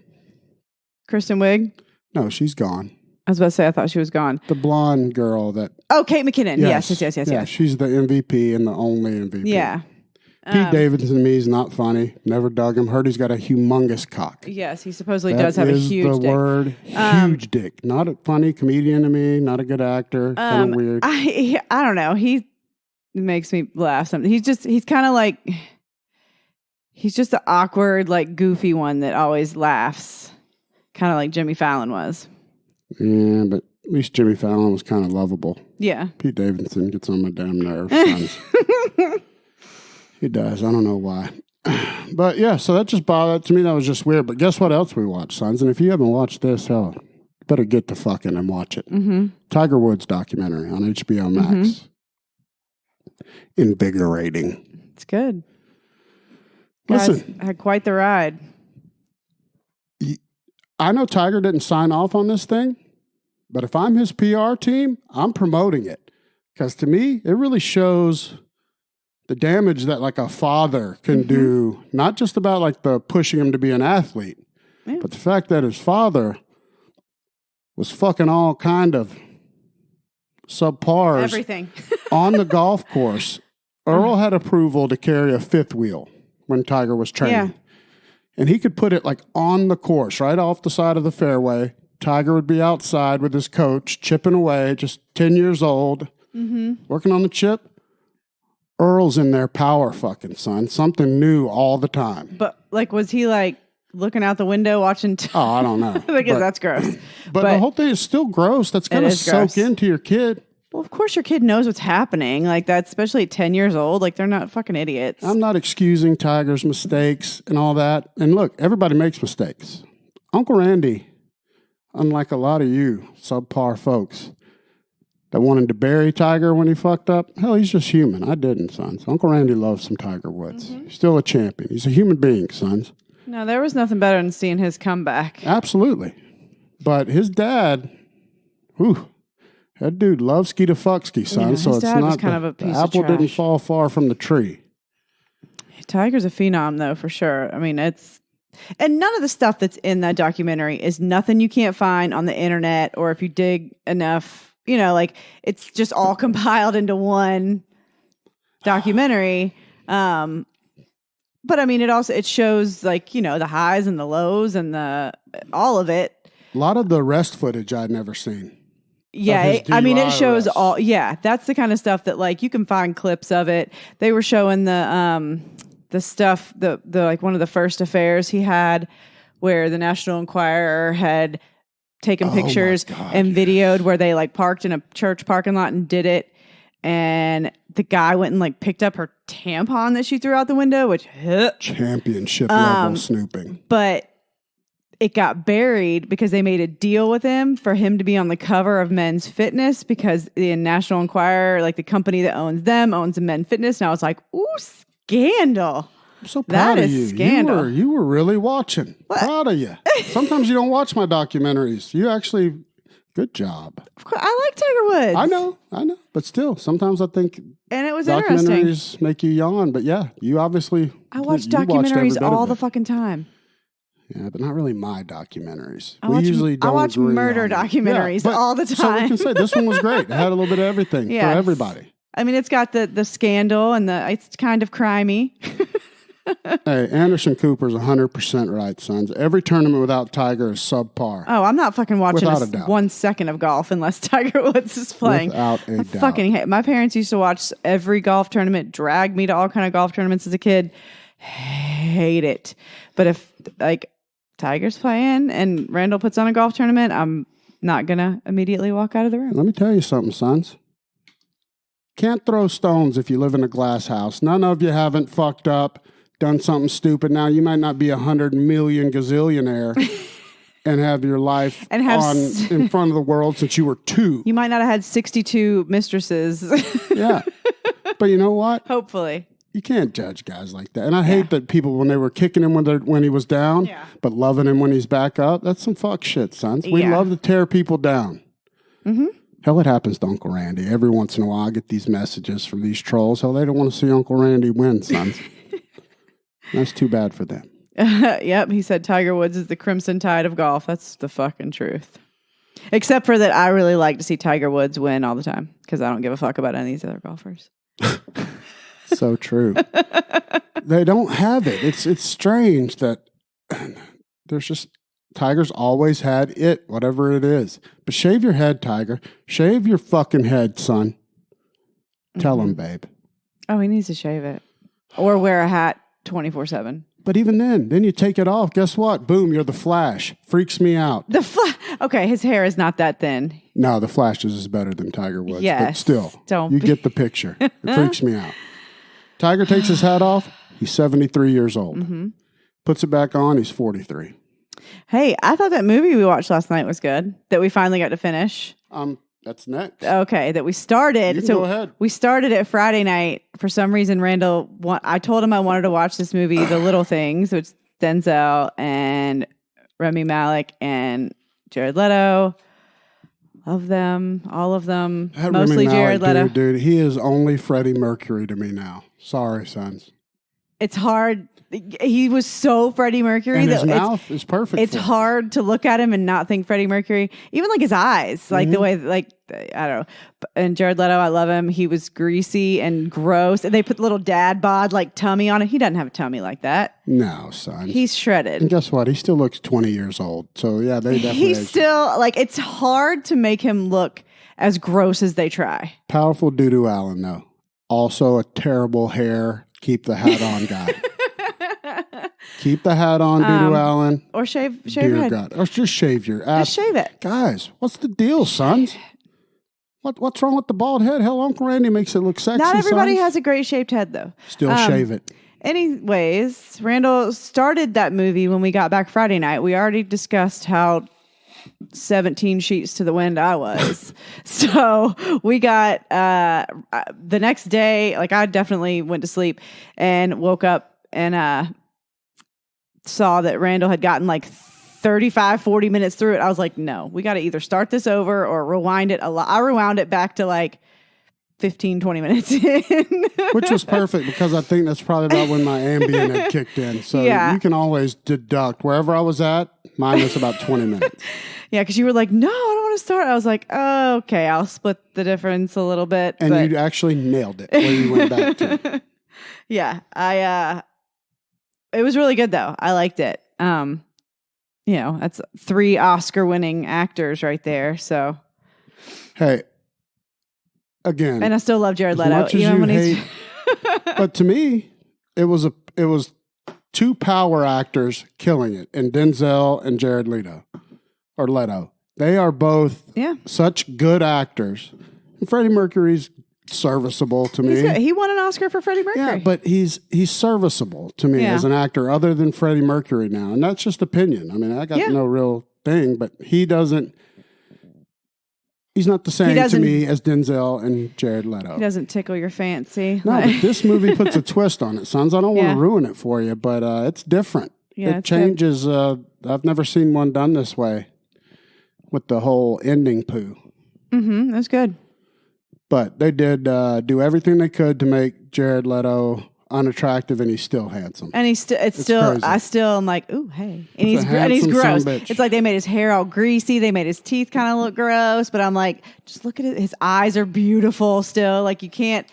Kristen Wiig? No, she's gone. I was about to say, I thought she was gone. The blonde girl that... Oh, Kate McKinnon. Yes. Yeah, she's the MVP and the only MVP. Yeah. Pete Davidson to me is not funny. Never dug him. Heard he's got a humongous cock. Yes, he supposedly does have a huge dick. That is the word, huge dick. Not a funny comedian to me, not a good actor, kind of weird. I don't know. He makes me laugh something. He's kind of like... He's just the awkward, like, goofy one that always laughs. Kind of like Jimmy Fallon was. Yeah, but at least Jimmy Fallon was kind of lovable. Yeah. Pete Davidson gets on my damn nerves. Sons. He does. I don't know why. But yeah, so that just bothered to me. That was just weird. But guess what else we watched, sons? And if you haven't watched this, hell, you better get to fucking and watch it. Mm-hmm. Tiger Woods documentary on HBO Max. Mm-hmm. Invigorating. It's good. Listen, guys, had quite the ride. I know Tiger didn't sign off on this thing, but if I'm his PR team, I'm promoting it. Because to me, it really shows the damage that like a father can do, not just about like the pushing him to be an athlete, but the fact that his father was fucking all kind of subpars. Everything. On the golf course. Earl had approval to carry a fifth wheel when Tiger was training. Yeah. And he could put it like on the course, right off the side of the fairway. Tiger would be outside with his coach, chipping away, just 10 years old, working on the chip. Earl's in there power fucking, son. Something new all the time. But like, was he like looking out the window watching? Oh, I don't know. Because that's gross. But the whole thing is still gross. That's going to soak into your kid. Well, of course your kid knows what's happening. Like that, especially at 10 years old. Like they're not fucking idiots. I'm not excusing Tiger's mistakes and all that. And look, everybody makes mistakes. Uncle Randy, unlike a lot of you subpar folks that wanted to bury Tiger when he fucked up, hell, he's just human. I didn't, sons. Uncle Randy loves some Tiger Woods. He's still a champion. He's a human being, sons. No, there was nothing better than seeing his comeback. Absolutely. But his dad, that dude loves ski to fuck ski, son. So it's not kind of a piece the apple of trash. didn't fall far from the tree. Tiger's a phenom, though, for sure. I mean, and none of the stuff that's in that documentary is nothing you can't find on the internet, or if you dig enough, like it's just all compiled into one documentary. But I mean, it shows like, the highs and the lows and all of it. A lot of the rest footage I'd never seen. Yeah, it shows all. Yeah, that's the kind of stuff that like you can find clips of it. They were showing the stuff, the like one of the first affairs he had, where the National Enquirer had taken pictures and videoed where they like parked in a church parking lot and did it, and the guy went and like picked up her tampon that she threw out the window, which championship level snooping, but. It got buried because they made a deal with him for him to be on the cover of Men's Fitness, because the National Enquirer, like the company that owns them, owns Men Fitness. And I was like, ooh, scandal. I'm so proud of you. Scandal. You were really watching. What? Proud of you. Sometimes you don't watch my documentaries. You actually, good job. Of course, I like Tiger Woods. I know. But still, sometimes I think and it was documentaries make you yawn. But yeah, you obviously. I watch documentaries all the fucking time. Yeah, but not really my documentaries. I watch murder documentaries all the time. So we can say this one was great. It had a little bit of everything for everybody. I mean, it's got the scandal and it's kind of crimey. Hey, Anderson Cooper's 100% right, sons. Every tournament without Tiger is subpar. Oh, I'm not fucking watching 1 second of golf unless Tiger Woods is playing. Without a doubt. Fucking hate. My parents used to watch every golf tournament, drag me to all kind of golf tournaments as a kid. Hate it. But if like Tiger's playing and Randall puts on a golf tournament, I'm not going to immediately walk out of the room. Let me tell you something, sons. Can't throw stones if you live in a glass house. None of you haven't fucked up done something stupid. Now, you might not be 100 million gazillionaire and have your life and have in front of the world since you were 2. You might not have had 62 mistresses. Yeah. But you know what? Hopefully. You can't judge guys like that. And I hate that people, when they were kicking him when he was down, but loving him when he's back up, that's some fuck shit, sons. We love to tear people down. Mm-hmm. Hell, it happens to Uncle Randy. Every once in a while, I get these messages from these trolls. Hell, they don't want to see Uncle Randy win, sons. That's too bad for them. Yep, he said Tiger Woods is the crimson tide of golf. That's the fucking truth. Except for that, I really like to see Tiger Woods win all the time because I don't give a fuck about any of these other golfers. So true. They don't have it. It's strange that there's just Tiger's always had it, whatever it is. But shave your head, Tiger. Shave your fucking head, son. Tell him, babe. Oh, he needs to shave it. Or wear a hat 24/7. But even then you take it off. Guess what? Boom, you're the Flash. Freaks me out. Okay, his hair is not that thin. No, the Flash is better than Tiger Woods. Yes. But still, you get the picture. It freaks me out. Tiger takes his hat off. He's 73 years old. Mm-hmm. Puts it back on. He's 43. Hey, I thought that movie we watched last night was good. That we finally got to finish. That's next. Okay, that we started. You can go ahead. We started it Friday night. For some reason, Randall, I told him I wanted to watch this movie, The Little Things, which Denzel and Rami Malek and Jared Leto. Love them, all of them. That mostly Rami Jared Malek, Leto. Dude, he is only Freddie Mercury to me now. Sorry, sons. It's hard. He was so Freddie Mercury. And his mouth is perfect. It's hard to look at him and not think Freddie Mercury. Even like his eyes, like the way, like, I don't know. And Jared Leto, I love him. He was greasy and gross. And they put little dad bod, like tummy on it. He doesn't have a tummy like that. No, son. He's shredded. And guess what? He still looks 20 years old. So yeah, they definitely. He's still, like, it's hard to make him look as gross as they try. Powerful doo-doo Allen, though. Also a terrible hair, keep the hat on guy. Keep the hat on, doo-doo Allen. Or shave your head. God. Or just shave your ass. Just shave it. Guys, what's the deal, sons? What's wrong with the bald head? Hell, Uncle Randy makes it look sexy. Not everybody sons. has a great shaped head, though. Still shave it. Anyways, Randall started that movie when we got back Friday night. We already discussed how 17 sheets to the wind I was. So we got the next day, like I definitely went to sleep and woke up and saw that Randall had gotten like 35, 40 minutes through it. I was like, no, we got to either start this over or rewind it a lot. I rewound it back to like 15, 20 minutes in. Which was perfect because I think that's probably about when my Ambien had kicked in. So you can always deduct wherever I was at, mine was about 20 minutes. Yeah, because you were like, no, I don't want to start. I was like, oh, okay, I'll split the difference a little bit. And you actually nailed it where you went back to. Yeah, it was really good though. I liked it. That's 3 Oscar-winning actors right there. So, hey, again, and I still love Jared Leto. Much as you hate, but to me, it was 2 power actors killing it, and Denzel and Jared Leto. They are both such good actors. And Freddie Mercury's serviceable to me. He won an Oscar for Freddie Mercury. Yeah, but he's serviceable to me as an actor other than Freddie Mercury now. And that's just opinion. I mean, I got no real thing, but he's not the same to me as Denzel and Jared Leto. He doesn't tickle your fancy. No, but this movie puts a twist on it, sons. I don't want to ruin it for you, but it's different. Yeah, it changes. I've never seen one done this way with the whole ending poo. Mm-hmm. That's good. But they did do everything they could to make Jared Leto unattractive, and he's still handsome. And he's still, I still am like, ooh, hey. And he's gross. It's like they made his hair all greasy. They made his teeth kind of look gross. But I'm like, just look at it. His eyes are beautiful still. Like you can't,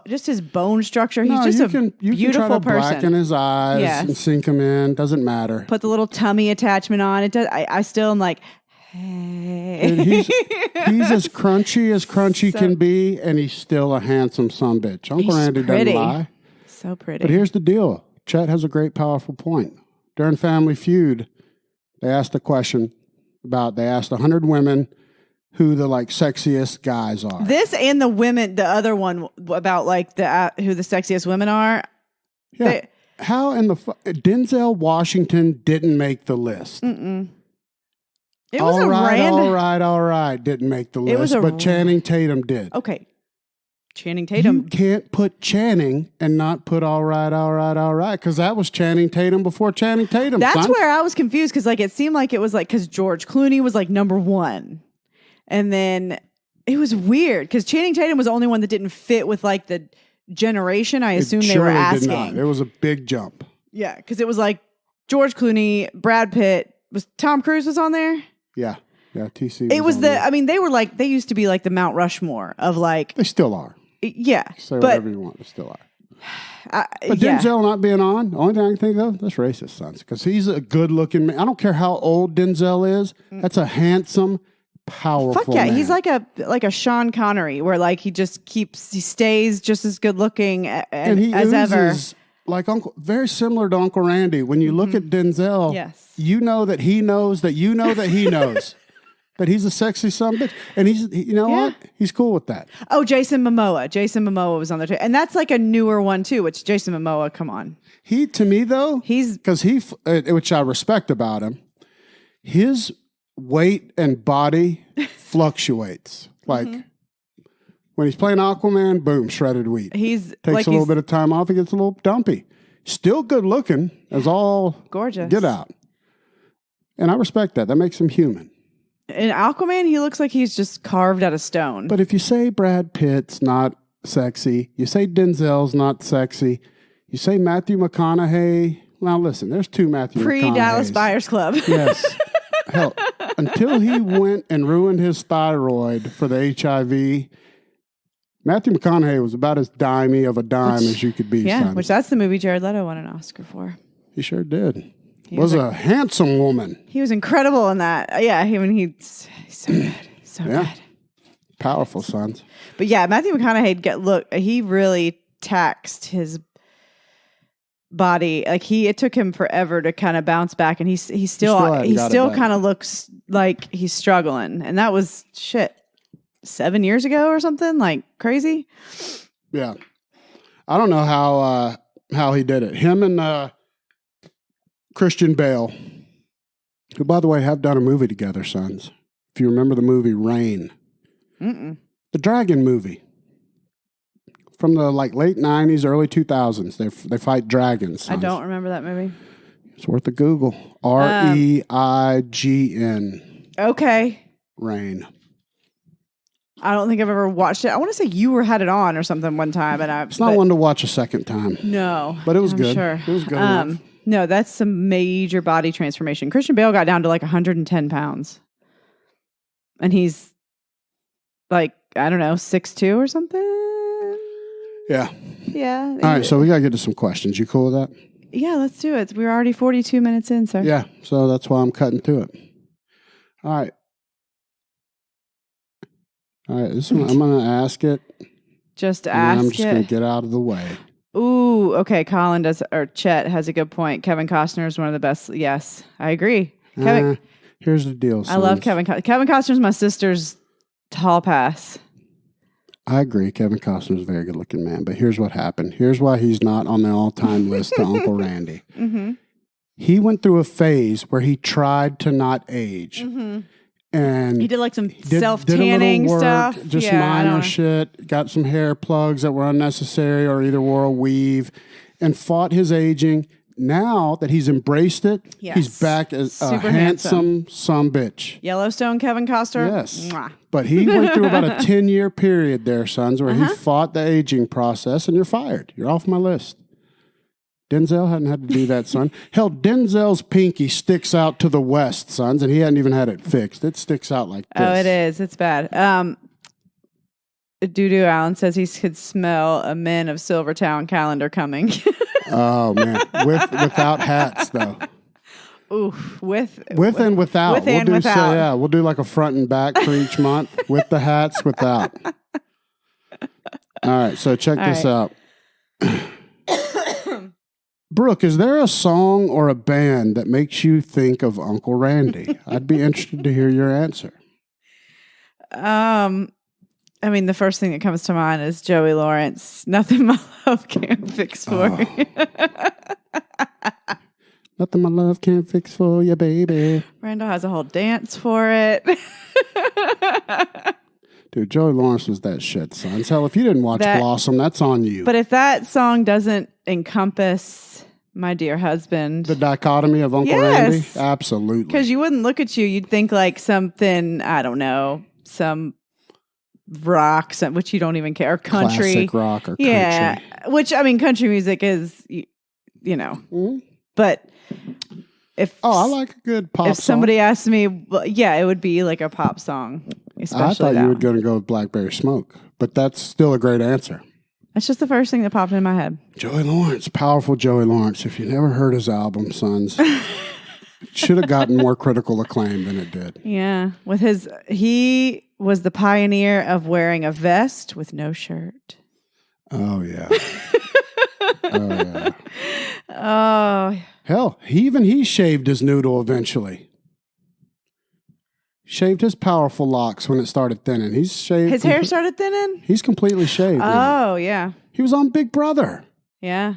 just his bone structure. He's just a beautiful you can try to person. Blacken his eyes and sink him in. Doesn't matter. Put the little tummy attachment on. It does. I still am like, hey. Dude, he's as crunchy can be, and he's still a handsome sumbitch. Uncle Randy doesn't lie. So pretty. But here's the deal. Chet has a great, powerful point. During Family Feud, they asked a question they asked 100 women who the sexiest guys are. This and the women, the other one about who the sexiest women are. Yeah. How in the Denzel Washington didn't make the list? It was all right. Didn't make the list, but Channing Tatum did. Okay. Channing Tatum. You can't put Channing and not put all right, because that was Channing Tatum before Channing Tatum. That's where I was confused, because like it seemed like it was like because George Clooney was like number one, and then it was weird because Channing Tatum was the only one that didn't fit with like the generation. I assume they were asking. Did not. It was a big jump. Yeah, because it was like George Clooney, Brad Pitt, was Tom Cruise was on there. Yeah, TC. It was I mean, they were like, they used to be like the Mount Rushmore of like. They still are. Yeah. Say whatever you want, they still are. But Denzel not being on, the only thing I can think of, that's racist, sons. Because he's a good looking man. I don't care how old Denzel is. That's a handsome, powerful man. He's like a Sean Connery, where like he stays just as good looking and he as ever. Like very similar to Uncle Randy. When you look at Denzel, yes, you know that he knows that you know that he knows that he's a sexy son of a bitch. And what? He's cool with that. Oh, Jason Momoa. Jason Momoa was on there too. And that's like a newer one too, which Jason Momoa, come on. He, to me though, because which I respect about him, his weight and body fluctuates. Like when he's playing Aquaman, boom, shredded wheat. Takes a little bit of time off. He gets a little dumpy. Still good looking as all gorgeous. Get out. And I respect that. That makes him human. In Aquaman, he looks like he's just carved out of stone. But if you say Brad Pitt's not sexy, you say Denzel's not sexy, you say Matthew McConaughey. Now listen, there's two Matthew McConaughey's. Pre-Dallas Buyers Club. Yes. Hell, until he went and ruined his thyroid for the HIV, Matthew McConaughey was about as dimey of a dime as you could be. Yeah, son. which that's the movie Jared Leto won an Oscar for. He sure did. He was a handsome woman. He was incredible in that. Yeah, he's so good. So good. Powerful sons. But yeah, Matthew McConaughey, he really taxed his body. Like it took him forever to kind of bounce back, and he still kind of looks like he's struggling. And that was 7 years ago or something, like crazy. Yeah. I don't know how he did it. Him and Christian Bale, who, by the way, have done a movie together, sons. If you remember the movie Rain. The dragon movie. From the late 90s, early 2000s. They fight dragons. Sons. I don't remember that movie. It's worth a Google. REIGN. Okay. Rain. I don't think I've ever watched it. I want to say you had it on or something one time. It's not one to watch a second time. No. But it was good. Sure. It was good enough. No, that's some major body transformation. Christian Bale got down to like 110 pounds. And he's like, I don't know, 6'2" or something? Yeah. Yeah. All right, so we got to get to some questions. You cool with that? Yeah, let's do it. We're already 42 minutes in, sir. Yeah, so that's why I'm cutting to it. All right. This one, I'm going to ask it. Just ask it. I'm just going to get out of the way. Ooh, okay. Chet has a good point. Kevin Costner is one of the best. Yes, I agree. Here's the deal, sons. I love Kevin Costner. Kevin Costner's my sister's tall pass. I agree. Kevin Costner's a very good looking man, but here's what happened. Here's why he's not on the all-time list to Uncle Randy. He went through a phase where he tried to not age. And he did like some self-tanning stuff. Just minor shit. Got some hair plugs that were unnecessary or either wore a weave and fought his aging. Now that he's embraced it, he's back as a handsome sumbitch. Yellowstone Kevin Costner? Yes. Mwah. But he went through about a 10-year period there, sons, where he fought the aging process, and you're fired. You're off my list. Denzel hadn't had to do that, son. Hell, Denzel's pinky sticks out to the west, sons, and he hadn't even had it fixed. It sticks out like this. Oh, it is. It's bad. Doo-Doo Allen says he could smell a Men of Silvertown calendar coming. Oh, man. Without hats, though. Oof. With and without. With and without. We'll do like a front and back for each month. With the hats, without. All right, so check this out. Brooke, is there a song or a band that makes you think of Uncle Randy? I'd be interested to hear your answer. I mean, the first thing that comes to mind is Joey Lawrence. Nothing my love can't fix for you. Nothing my love can't fix for you, baby. Randall has a whole dance for it. Dude, Joey Lawrence was that shit, son. Hell, if you didn't watch Blossom, that's on you. But if that song doesn't encompass my dear husband. The dichotomy of Uncle Randy? Absolutely. Because you wouldn't look at you. You'd think like something, I don't know, some rock, which you don't even care, or country. Classic rock or country. Yeah, which, I mean, country music is, you know. Mm-hmm. But if... I like a good pop song. If somebody asked me, well, yeah, it would be like a pop song. Especially I thought you were going to go with Blackberry Smoke. But that's still a great answer. That's just the first thing that popped in my head. Joey Lawrence, powerful Joey Lawrence. If you never heard his album, sons, it should have gotten more critical acclaim than it did. Yeah. He was the pioneer of wearing a vest with no shirt. Oh, yeah. Oh, yeah. Oh. Hell, he shaved his noodle eventually. Shaved his powerful locks when it started thinning. He's shaved. His hair started thinning? He's completely shaved. Oh, yeah. He was on Big Brother. Yeah.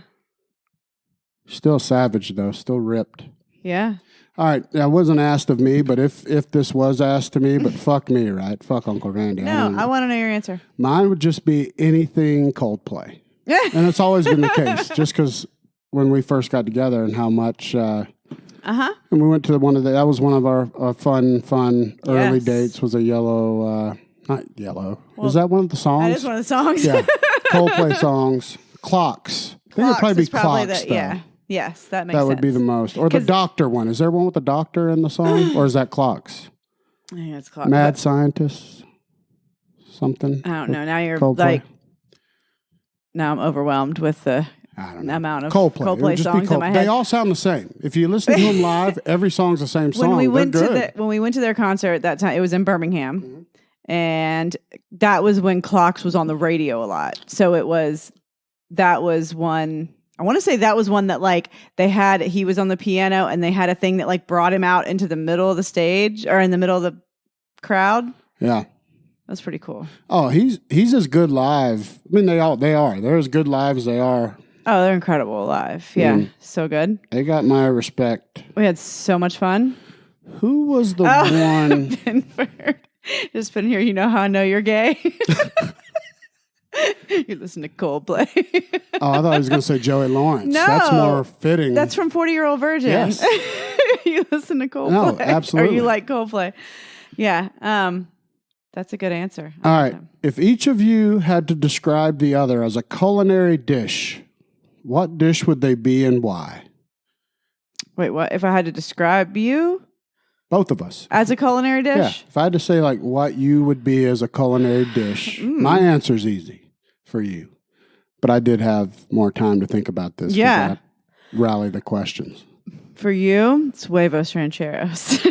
Still savage, though. Still ripped. Yeah. All right. That wasn't asked of me, but if this was asked to me, but fuck me, right? Fuck Uncle Randy. No, I want to know your answer. Mine would just be anything Coldplay. And it's always been the case, just because when we first got together and how much... And we went to that was one of our fun early dates, was a yellow, not yellow. Well, is that one of the songs? That is one of the songs. Yeah. Coldplay songs. Clocks. I think it'd probably be Clocks, though. Yeah. Yes, that makes sense. That would be the most. Or the Doctor one. Is there one with the Doctor in the song? Or is that Clocks? I think it's Clocks. Mad Scientist? Something? I don't know. Now you're Coldplay? Now I'm overwhelmed with the... amount of Coldplay songs in my head. They all sound the same. If you listen to them live, every song's the same song. When we went to their concert that time, it was in Birmingham, and that was when Clocks was on the radio a lot. So that was one. I want to say that was one that like he was on the piano and they had a thing that like brought him out into the middle of the stage or in the middle of the crowd. Yeah. That's pretty cool. Oh, he's as good live. I mean, they are. They're as good live as they are. Oh, they're incredible live. Yeah, so good. They got my respect. We had so much fun. Who was the one? Binford. Just been here. You know how I know you're gay? You listen to Coldplay. Oh, I thought I was going to say Joey Lawrence. No. That's more fitting. That's from 40-Year-Old Virgin. Yes. You listen to Coldplay. No, absolutely. Or you like Coldplay. Yeah. That's a good answer. All right. If each of you had to describe the other as a culinary dish, what dish would they be and why? Wait, what? If I had to describe you? Both of us. As a culinary dish? Yeah. If I had to say like what you would be as a culinary dish, my answer's easy for you. But I did have more time to think about this. Yeah. Rally the questions. For you, it's huevos rancheros.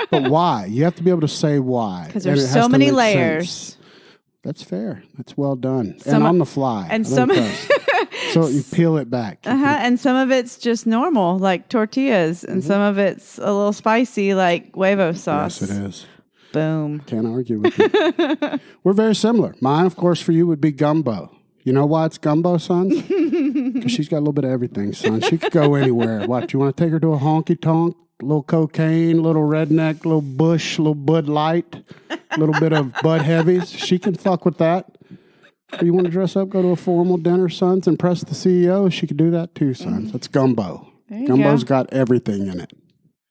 But why? You have to be able to say why. Because there's so many layers. Sense. That's fair. That's well done. And on the fly. And so you peel it back. And some of it's just normal, like tortillas, and some of it's a little spicy, like huevo sauce. Yes, it is. Boom. Can't argue with you. We're very similar. Mine, of course, for you would be gumbo. You know why it's gumbo, son? Because she's got a little bit of everything, son. She could go anywhere. What, you want to take her to a honky-tonk? A little cocaine, a little redneck, a little Bush, a little Bud Light, a little bit of Bud Heavies. She can fuck with that. Or you want to dress up, go to a formal dinner, sons, impress the CEO? She could do that too, sons. That's gumbo. Gumbo's got everything in it.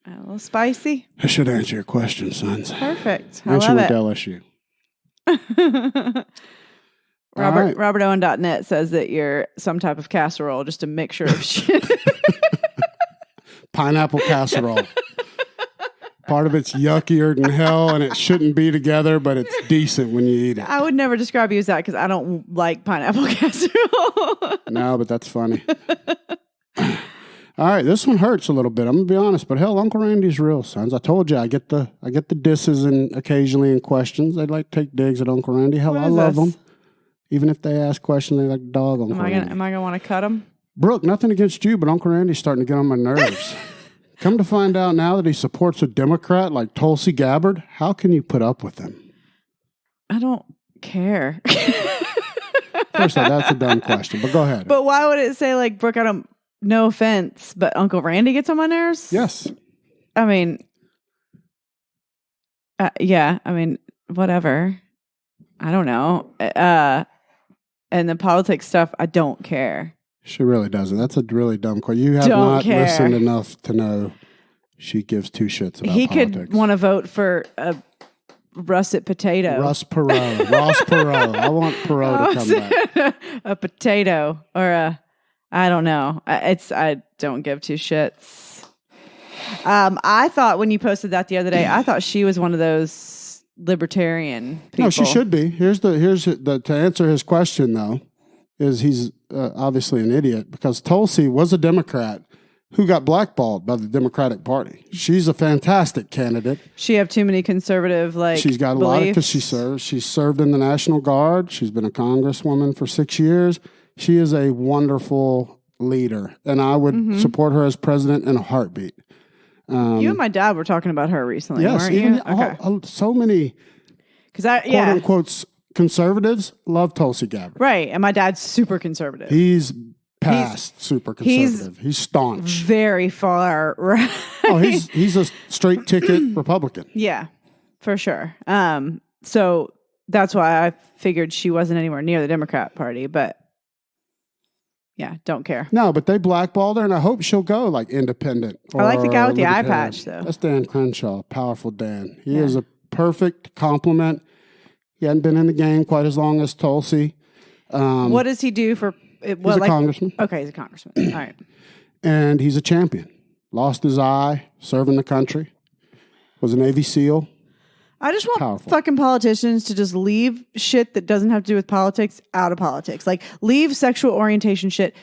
A little spicy. I should answer your question, sons. Perfect. I love it. LSU. RobertOwen.net says that you're some type of casserole, just a mixture of shit. Pineapple casserole. Part of it's yuckier than hell, and it shouldn't be together, but it's decent when you eat it. I would never describe you as that because I don't like pineapple casserole. No, but that's funny. All right, this one hurts a little bit. I'm gonna be honest, but hell, Uncle Randy's real, sons. I told you, I get the disses and occasionally in questions. They like to take digs at Uncle Randy. Hell, I love them. Even if they ask questions, they like to dog Uncle Randy. Am I gonna want to cut them? Brooke, nothing against you, but Uncle Randy's starting to get on my nerves. Come to find out now that he supports a Democrat like Tulsi Gabbard, how can you put up with him? care. First of all, that's a dumb question, but go ahead. But why would it say like, Brooke, I don't, no offense, but Uncle Randy gets on my nerves? Yes. I mean, yeah, I mean, whatever. I don't know. And the politics stuff, I don't care. She really doesn't. That's a really dumb question. You have not listened enough to know she gives two shits about he politics. Could want to vote for a russet potato. Ross Perot. I want Perot to come back. A potato or a, I don't know. I don't give two shits. I thought when you posted that the other day, I thought she was one of those libertarian people. No, she should be. To answer his question though, is he's obviously an idiot because Tulsi was a Democrat who got blackballed by the Democratic Party. She's a fantastic candidate. She have too many conservative She's got a lot because she served in the National Guard. She's been a congresswoman for 6 years. She is a wonderful leader, and I would support her as president in a heartbeat. You and my dad were talking about her recently, yes, weren't you? Okay. So many quote unquote conservatives love Tulsi Gabbard. Right, and my dad's super conservative. He's super conservative. He's staunch. Very far right. Oh, he's a straight ticket Republican. Yeah, for sure. So that's why I figured she wasn't anywhere near the Democrat Party, but yeah, don't care. No, but they blackballed her, and I hope she'll go like independent. I like the guy with the eye patch, though. That's Dan Crenshaw, powerful Dan. He is a perfect complement. He hadn't been in the game quite as long as Tulsi. What does he do for... He's a congressman. Okay, he's a congressman. All right. And he's a champion. Lost his eye, serving the country. Was a Navy SEAL. I just want fucking politicians to just leave shit that doesn't have to do with politics out of politics. Like, leave sexual orientation shit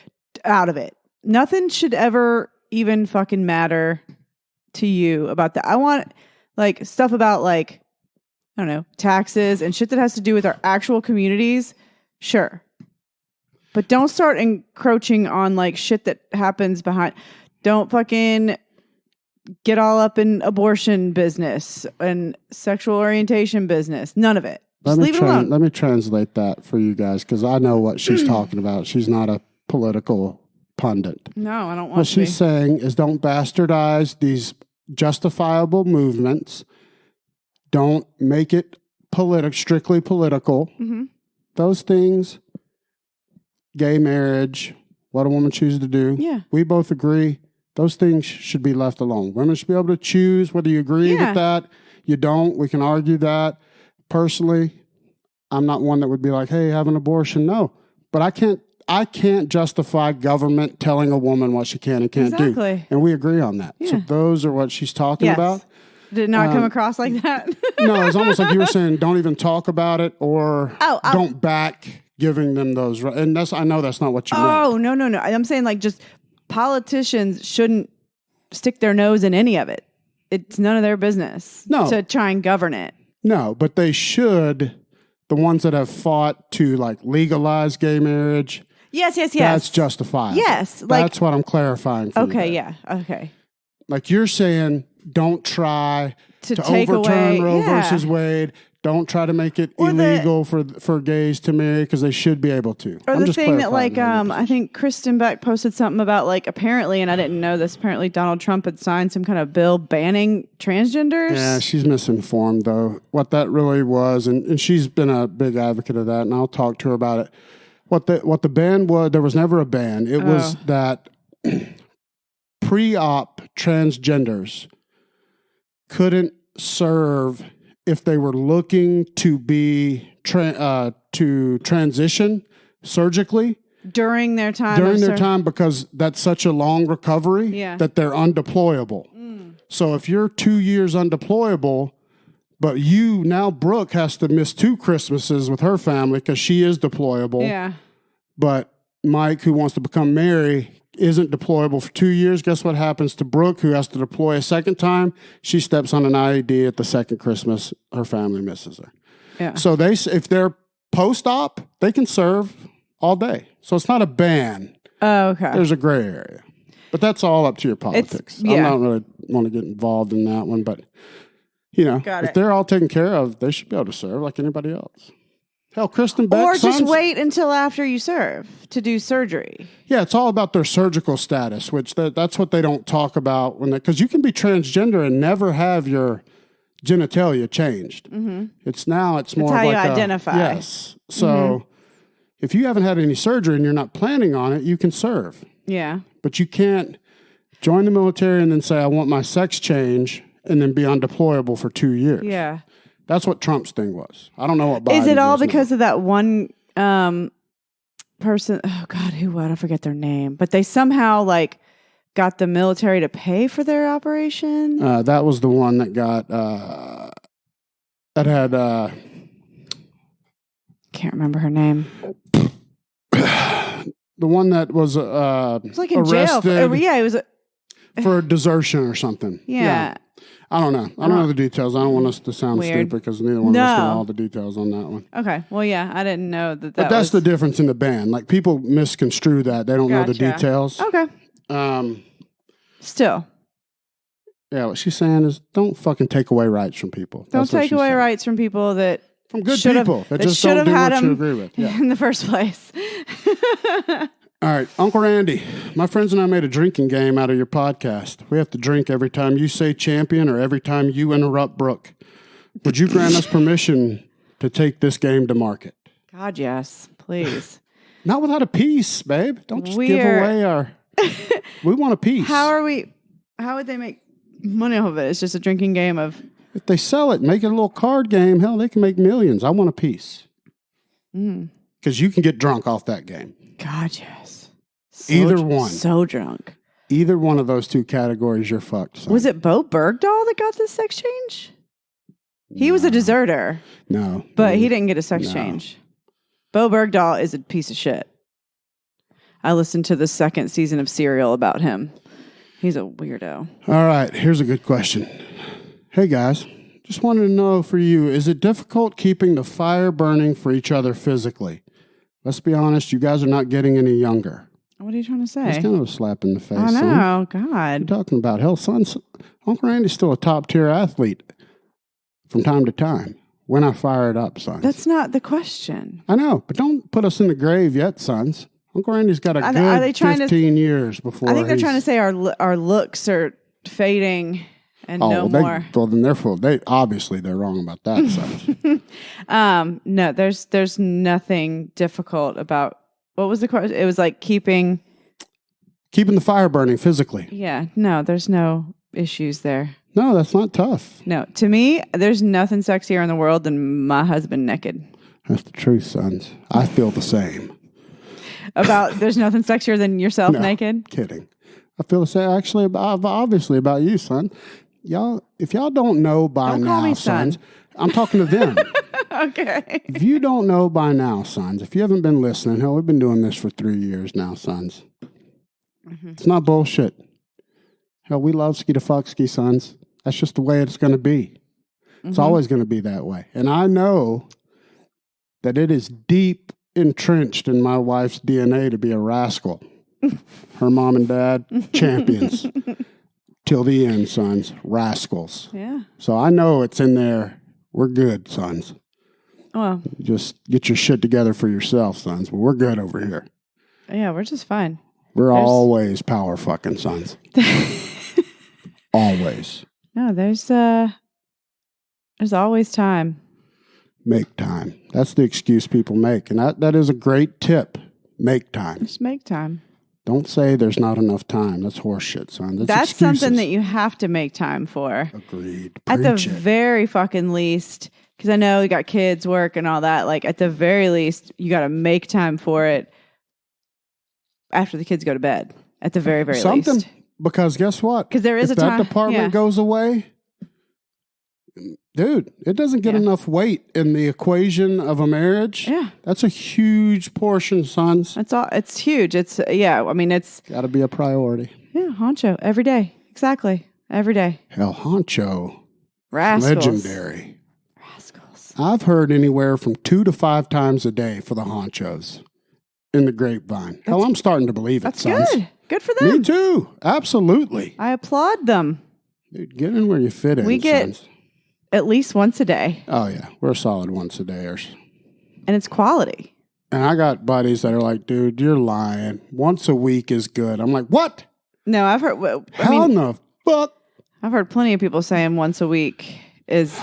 out of it. Nothing should ever even fucking matter to you about that. I want, like, stuff about, like, I don't know, taxes and shit that has to do with our actual communities. Sure. But don't start encroaching on like shit that happens behind. Don't fucking get all up in abortion business and sexual orientation business. None of it. Just leave it alone. Let me translate that for you guys because I know what she's talking about. She's not a political pundit. No, I don't want What she's saying is don't bastardize these justifiable movements. Don't make it strictly political. Mm-hmm. Those things... Gay marriage, what a woman chooses to do. Yeah. We both agree those things should be left alone. Women should be able to choose whether you agree with that, you don't. We can argue that. Personally, I'm not one that would be like, hey, have an abortion. No. But I can't justify government telling a woman what she can and can't do. And we agree on that. Yeah. So those are what she's talking about. Did it not come across like that? No, it's almost like you were saying don't even talk about it or don't back giving them those, and I know that's not what you meant. Oh, no. I'm saying like just politicians shouldn't stick their nose in any of it. It's none of their business to try and govern it. No, but they should, the ones that have fought to like legalize gay marriage. Yes. That's justifiable. Yes. That's what I'm clarifying for you. Okay, yeah. Okay. Like you're saying, don't try to overturn Roe versus Wade. Don't try to make it illegal for gays to marry because they should be able to. Or the thing that like, I think Kristen Beck posted something about like apparently, and I didn't know this, apparently Donald Trump had signed some kind of bill banning transgenders. Yeah, she's misinformed though. What that really was, and she's been a big advocate of that, and I'll talk to her about it. What the ban was, there was never a ban. It was that pre-op transgenders couldn't serve if they were looking to be to transition surgically during their time, because that's such a long recovery that they're undeployable. So if you're 2 years undeployable, but Brooke has to miss 2 Christmases with her family because she is deployable. Yeah. But Mike, who wants to become Mary, isn't deployable for 2 years. Guess what happens to Brooke, who has to deploy a second time? She steps on an IED at the second Christmas. Her family misses her. Yeah. So if they're post-op, they can serve all day. So it's not a ban. Oh, okay. There's a gray area. But that's all up to your politics. I don't really want to get involved in that one. But, if they're all taken care of, they should be able to serve like anybody else. Hell, Kristen Beck, or just sons, wait until after you serve to do surgery. Yeah, it's all about their surgical status, which that's what they don't talk about because you can be transgender and never have your genitalia changed. Mm-hmm. It's more how you like identify. Yes. So if you haven't had any surgery and you're not planning on it, you can serve. Yeah. But you can't join the military and then say, I want my sex change, and then be undeployable for 2 years. Yeah. That's what Trump's thing was. I don't know what Biden's is it all is now. because of that one person? Oh God, who? I don't forget their name. But they somehow like got the military to pay for their operation. That was the one that got that had. Can't remember her name. The one that was like in arrested. jail. Yeah, it was for desertion or something. Yeah. I don't know. I don't know the details. I don't want us to sound Weird. stupid because neither one of us know all the details on that one. Okay. Well, yeah, I didn't know that. But that's the difference in the ban. Like people misconstrue that. They don't know the details. Okay. Still. Yeah, what she's saying is don't fucking take away rights from people. Don't take away rights from people that from good people that just don't do what you agree with. Yeah. In the first place. All right, Uncle Randy, my friends and I made a drinking game out of your podcast. We have to drink every time you say champion or every time you interrupt Brooke. Would you grant us permission to take this game to market? God, yes, please. Not without a piece, babe. Don't just give away our... We want a piece. How would they make money off of it? It's just a drinking game of... If they sell it, make it a little card game, hell, they can make millions. I want a piece. Because you can get drunk off that game. God, yes. Either one. So drunk. Either one of those two categories, you're fucked. Son. Was it Bo Bergdahl that got the sex change? He was a deserter. No. But he didn't get a sex change. Bo Bergdahl is a piece of shit. I listened to the second season of Serial about him. He's a weirdo. All right, here's a good question. Hey, guys. Just wanted to know for you, is it difficult keeping the fire burning for each other physically? Let's be honest, you guys are not getting any younger. What are you trying to say? It's kind of a slap in the face. I know, son. God. What are you talking about? Hell, son, Uncle Randy's still a top-tier athlete from time to time. When I fire it up, sons. That's not the question. I know, but don't put us in the grave yet, sons. Uncle Randy's got a good 15 years before. I think they're trying to say our looks are fading and more. Well, then therefore, they're wrong about that, sons. No, there's nothing difficult about, what was the question? It was like keeping the fire burning physically. Yeah, no, there's no issues there. No, that's not tough. No, to me, there's nothing sexier in the world than my husband naked. That's the truth, sons. I feel the same. There's nothing sexier than yourself naked? Kidding. I feel the same, actually, obviously about you, son. If y'all don't know by now, sons, I'm talking to them. Okay. If you don't know by now, sons, if you haven't been listening, hell, we've been doing this for 3 years now, sons. Mm-hmm. It's not bullshit. Hell, we love ski to fuck ski, sons. That's just the way it's going to be. It's always going to be that way. And I know that it is deep entrenched in my wife's DNA to be a rascal. Her mom and dad, champions. Till the end, sons. Rascals. Yeah. So I know it's in there. We're good, sons. Well, just get your shit together for yourself, sons. But we're good over here. Yeah, we're just fine. We're always power fucking sons. Always. No, there's always time. Make time. That's the excuse people make. And that is a great tip. Make time. Just make time. Don't say there's not enough time. That's horseshit, son. That's excuses. Something that you have to make time for. Agreed. At the Preach it. very fucking least, because I know you got kids, work, and all that. Like, at the very least, you got to make time for it after the kids go to bed. At the very, very least. Because guess what? Because there is if a time. that department goes away, dude, it doesn't get enough weight in the equation of a marriage. Yeah. That's a huge portion, sons. That's all. It's huge. It's, I mean, it's got to be a priority. Yeah, honcho. Every day. Exactly. Every day. Hell, honcho. Rascals. Legendary. Rascals. I've heard anywhere from 2 to 5 times a day for the honchos in the grapevine. Hell, I'm starting to believe it, That's sons. good. Good for them. Me too. Absolutely. I applaud them. Dude, get in where you fit in, We get sons. at least once a day. Oh, yeah. We're solid once a dayers. and it's quality. And I got buddies that are like, dude, you're lying. Once a week is good. I'm like, what? No, I've heard. How in the fuck? I've heard plenty of people saying once a week is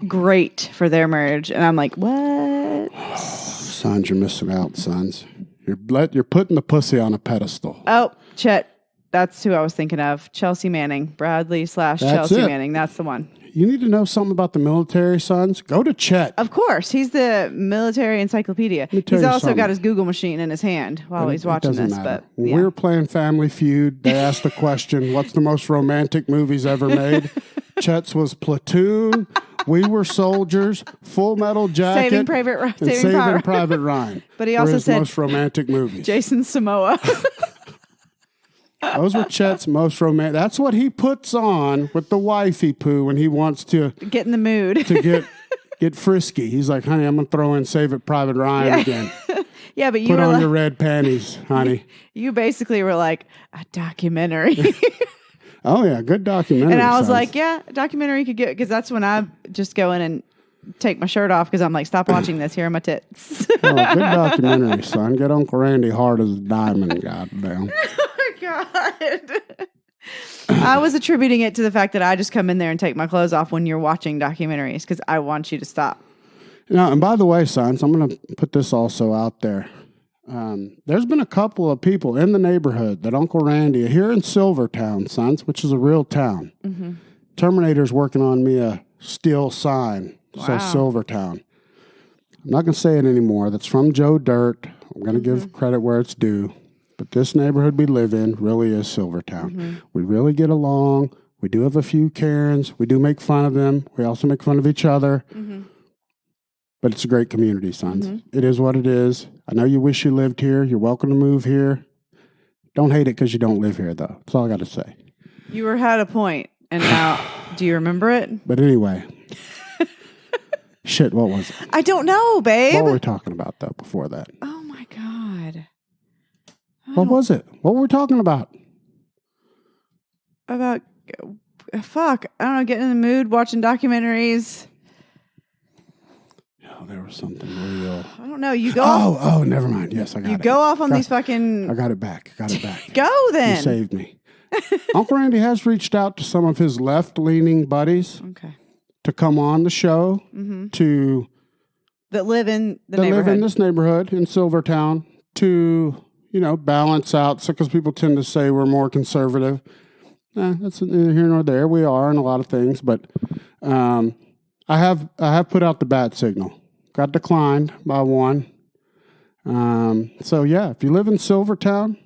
great for their marriage, and I'm like, what? Sons, you're missing out, sons. You're putting the pussy on a pedestal. Oh, Chet. That's who I was thinking of. Chelsea Manning. Bradley / Chelsea Manning. That's the one. You need to know something about the military, sons? Go to Chet. Of course. He's the military encyclopedia. He's also got his Google machine in his hand while he's watching this. Matter. But When we were playing Family Feud, they asked the question, what's the most romantic movies ever made? Chet's was Platoon, We Were Soldiers, Full Metal Jacket, Saving Private Ryan. But he also said most romantic movies. Jason Samoa. Those were Chet's most romantic. That's what he puts on with the wifey poo when he wants to get in the mood to get frisky. He's like, honey, I'm gonna throw in Save It Private Ryan again. Yeah, but you put were on your red panties, honey. You basically were like a documentary. Oh yeah, good documentary. And I was like, yeah, a documentary could get, because that's when I just go in and take my shirt off because I'm like, stop watching this. Here are my tits. Oh, good documentary, son. Get Uncle Randy hard as a diamond, goddamn. God. I was attributing it to the fact that I just come in there and take my clothes off when you're watching documentaries because I want you to stop. Now, and by the way, sons, I'm going to put this also out there. There's been a couple of people in the neighborhood that Uncle Randy, here in Silvertown, sons, which is a real town. Mm-hmm. Terminator's working on me a steel sign that says Silvertown. I'm not going to say it anymore. That's from Joe Dirt. I'm going to give credit where it's due. But this neighborhood we live in really is Silvertown. Mm-hmm. We really get along. We do have a few Karens. We do make fun of them. We also make fun of each other. Mm-hmm. But it's a great community, sons. Mm-hmm. It is what it is. I know you wish you lived here. You're welcome to move here. Don't hate it because you don't live here, though. That's all I got to say. You had a point, and now, do you remember it? But anyway. Shit, what was it? I don't know, babe. What were we talking about, though, before that? Oh, my God. What was it? What were we talking about? About, fuck, I don't know, getting in the mood, watching documentaries. Oh, there was something real. I don't know. You go. Oh, never mind. Yes, I got it. You go off on these fucking. I got it back. Go then. You saved me. Uncle Randy has reached out to some of his left-leaning buddies. Okay. To come on the show to that live in the neighborhood. Live in this neighborhood in Silvertown to balance out. So because people tend to say we're more conservative. That's neither here nor there. We are in a lot of things, but I have put out the bat signal. Got declined by one. So yeah, if you live in Silvertown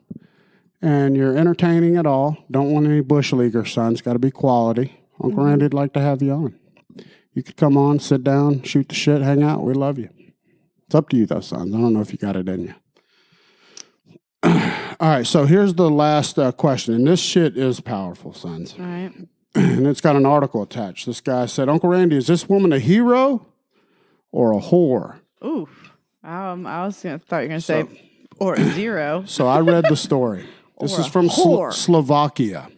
and you're entertaining at all, don't want any bush leaguer, sons. Got to be quality. Uncle Randy'd like to have you on. You could come on, sit down, shoot the shit, hang out. We love you. It's up to you, though, sons. I don't know if you got it in you. All right, so here's the last question. And this shit is powerful, sons. All right. And it's got an article attached. This guy said, Uncle Randy, is this woman a hero or a whore? Ooh. Thought you were going to say, or a zero. So I read the story. This is from Slovakia.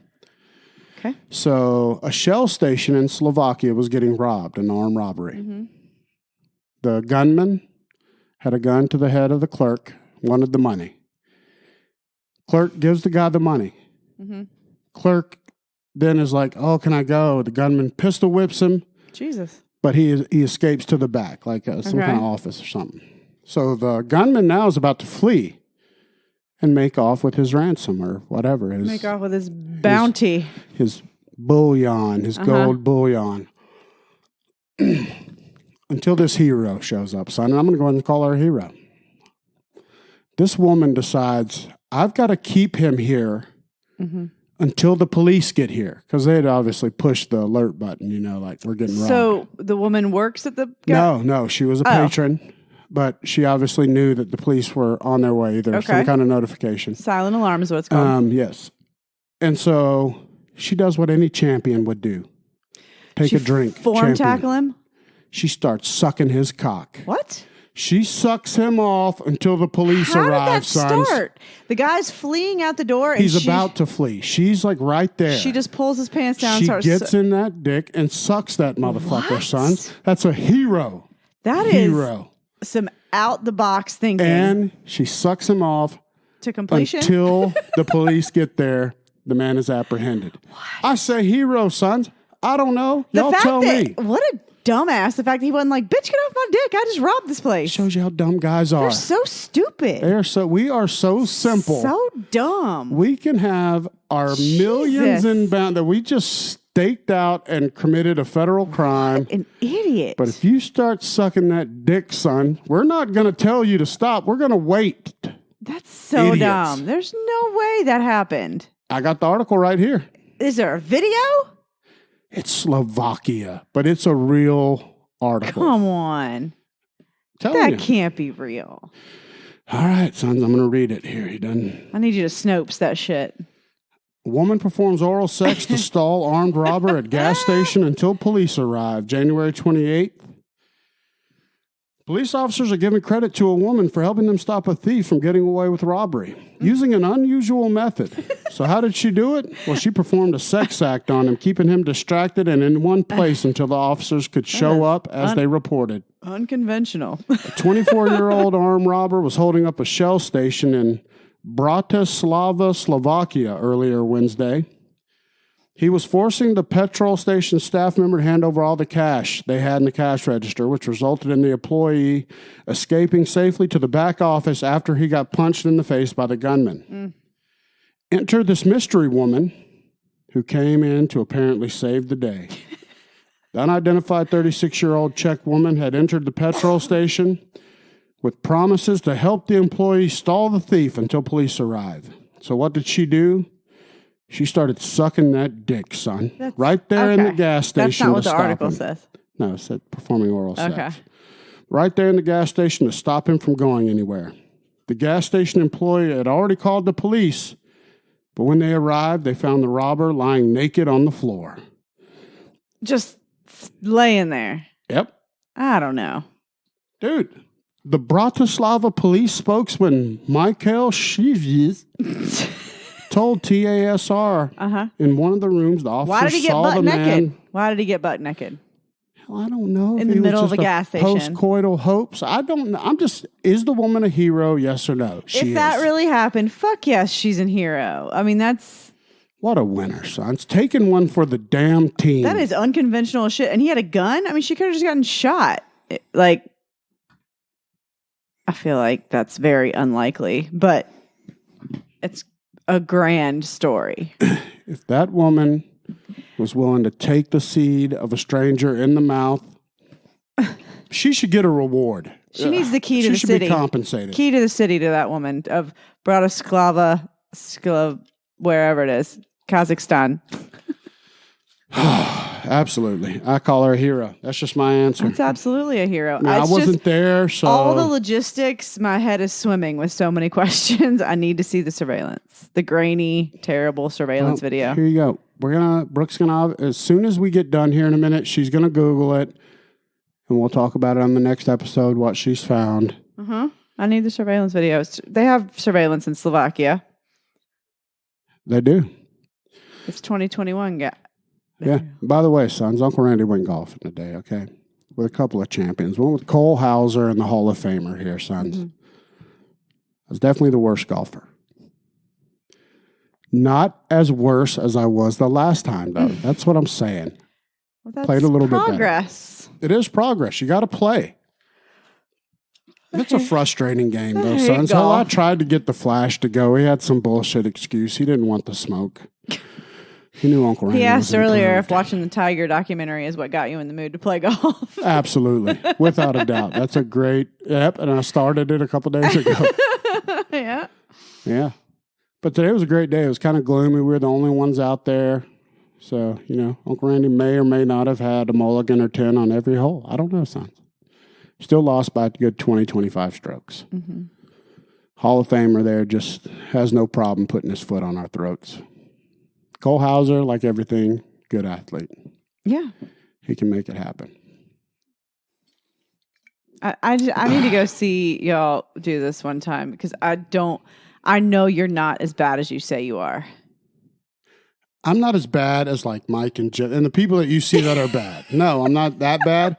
Okay. So a Shell station in Slovakia was getting robbed, an armed robbery. Mm-hmm. The gunman had a gun to the head of the clerk, wanted the money. Clerk gives the guy the money. Mm-hmm. Clerk then is like, oh, can I go? The gunman pistol whips him. Jesus. But he escapes to the back, like some kind of office or something. So the gunman now is about to flee and make off with his ransom or whatever. Make off with his bounty. His bullion, his gold bullion. Until this hero shows up, son. And I'm going to go ahead and call her a hero. This woman decides, I've got to keep him here until the police get here. Because they had obviously pushed the alert button, like we're getting robbed. So the woman works at the... No, she was a patron. But she obviously knew that the police were on their way. There's some kind of notification. Silent alarm is what it's called. Yes. And so she does what any champion would do. Take a drink. Tackle him? She starts sucking his cock. What? She sucks him off until the police arrive, How did that sons. start? The guy's fleeing out the door. And He's about to flee. She's like right there. She just pulls his pants down. She gets in that dick and sucks that motherfucker, sons. That's a hero. That hero. Is some out the box thinking. And she sucks him off To completion? until the police get there. The man is apprehended. What? I say hero, sons. I don't know. Y'all tell me. What a dumbass. The fact that he wasn't like, bitch, get off my dick. I just robbed this place. Shows you how dumb guys are. They're so stupid. We are so simple. So dumb. We can have our millions inbound that we just staked out and committed a federal crime. What an idiot. But if you start sucking that dick, son, we're not going to tell you to stop. We're going to wait. That's so Idiots. dumb. There's no way that happened. I got the article right here. Is there a video? It's Slovakia, but it's a real article. Come on. That can't be real. All right, sons, I'm going to read it here. You done? I need you to Snopes that shit. A woman performs oral sex to stall armed robber at gas station until police arrive. January 28th. Police officers are giving credit to a woman for helping them stop a thief from getting away with robbery using an unusual method. So how did she do it? Well, she performed a sex act on him, keeping him distracted and in one place until the officers could show up as they reported. Unconventional. A 24-year-old armed robber was holding up a Shell station in Bratislava, Slovakia earlier Wednesday. He was forcing the petrol station staff member to hand over all the cash they had in the cash register, which resulted in the employee escaping safely to the back office after he got punched in the face by the gunman. Enter this mystery woman who came in to apparently save the day. The unidentified 36-year-old Czech woman had entered the petrol station with promises to help the employee stall the thief until police arrive. So what did she do? She started sucking that dick, son. Right there in the gas station. That's not what the article him. says. No, it said performing oral sex. Okay. Right there in the gas station to stop him from going anywhere. The gas station employee had already called the police, but when they arrived, they found the robber lying naked on the floor. Just laying there. Yep. I don't know. Dude, the Bratislava police spokesman, Michael Shivjiz, told TASR in one of the rooms, the officer Why did he get saw butt the naked? man. Why did he get butt naked? Hell, I don't know. In the middle of a gas station. Postcoital hopes. I don't know. Is the woman a hero? Yes or no? If that really happened, fuck yes, she's a hero. I mean, that's... What a winner, son. It's taking one for the damn team. That is unconventional shit. And he had a gun? I mean, she could have just gotten shot. I feel like that's very unlikely, but it's a grand story. If that woman was willing to take the seed of a stranger in the mouth, she should get a reward. She needs the key to the city. She should be compensated. Key to the city to that woman of Bratislava, wherever it is, Kazakhstan. Absolutely. I call her a hero. That's just my answer. It's absolutely a hero. I wasn't there, so... All the logistics, my head is swimming with so many questions. I need to see the surveillance. The grainy, terrible surveillance video. Here you go. Brooke's gonna, as soon as we get done here in a minute, she's gonna Google it, and we'll talk about it on the next episode, what she's found. I need the surveillance videos. They have surveillance in Slovakia. They do. It's 2021, Yeah. By the way, sons, Uncle Randy went golfing today, okay? With a couple of champions. One with Cole Hauser and the Hall of Famer here, sons. I was definitely the worst golfer. Not as worse as I was the last time, though. That's what I'm saying. Well, that's played a little bit better. progress. It is progress. You got to play. It's a frustrating game, though, son. So I tried to get the Flash to go. He had some bullshit excuse. He didn't want the smoke. He knew Uncle Randy. He asked earlier if watching the Tiger documentary is what got you in the mood to play golf. Absolutely. Without a doubt. That's a great, and I started it a couple days ago. Yeah. Yeah. But today was a great day. It was kind of gloomy. We were the only ones out there. So, Uncle Randy may or may not have had a mulligan or 10 on every hole. I don't know, son. Still lost by a good 20, 25 strokes. Hall of Famer there just has no problem putting his foot on our throats. Cole Hauser, like everything, good athlete. Yeah. He can make it happen. I need to go see y'all do this one time because I know you're not as bad as you say you are. I'm not as bad as like Mike and Jim and the people that you see that are bad. No, I'm not that bad.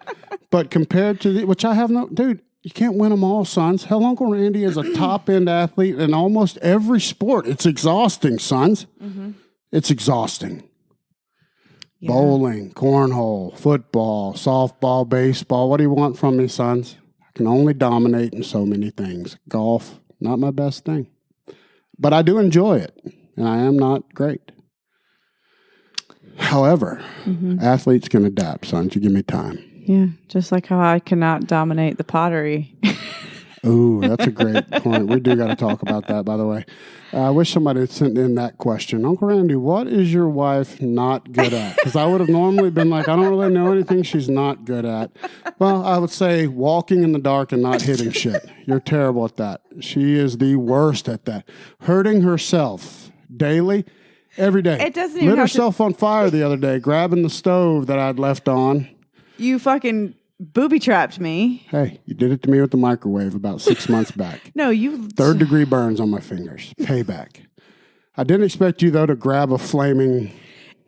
But compared to which I have no, dude, You can't win them all, sons. Hell, Uncle Randy is a top-end athlete in almost every sport. It's exhausting, sons. Mm-hmm. It's exhausting. Yeah. Bowling, cornhole, football, softball, baseball. What do you want from me, sons? I can only dominate in so many things. Golf, not my best thing. But I do enjoy it, and I am not great. However, athletes can adapt, sons. You give me time. Yeah, just like how I cannot dominate the pottery. Ooh, that's a great point. We do got to talk about that, by the way. I wish somebody had sent in that question. Uncle Randy, what is your wife not good at? Because I would have normally been like, I don't really know anything she's not good at. Well, I would say walking in the dark and not hitting shit. You're terrible at that. She is the worst at that. Hurting herself daily, every day. It doesn't even lit herself on fire the other day, grabbing the stove that I'd left on. You fucking booby trapped me. Hey, you did it to me with the microwave about 6 months back. No, you... 3rd-degree burns on my fingers. Payback. I didn't expect you, though, to grab a flaming...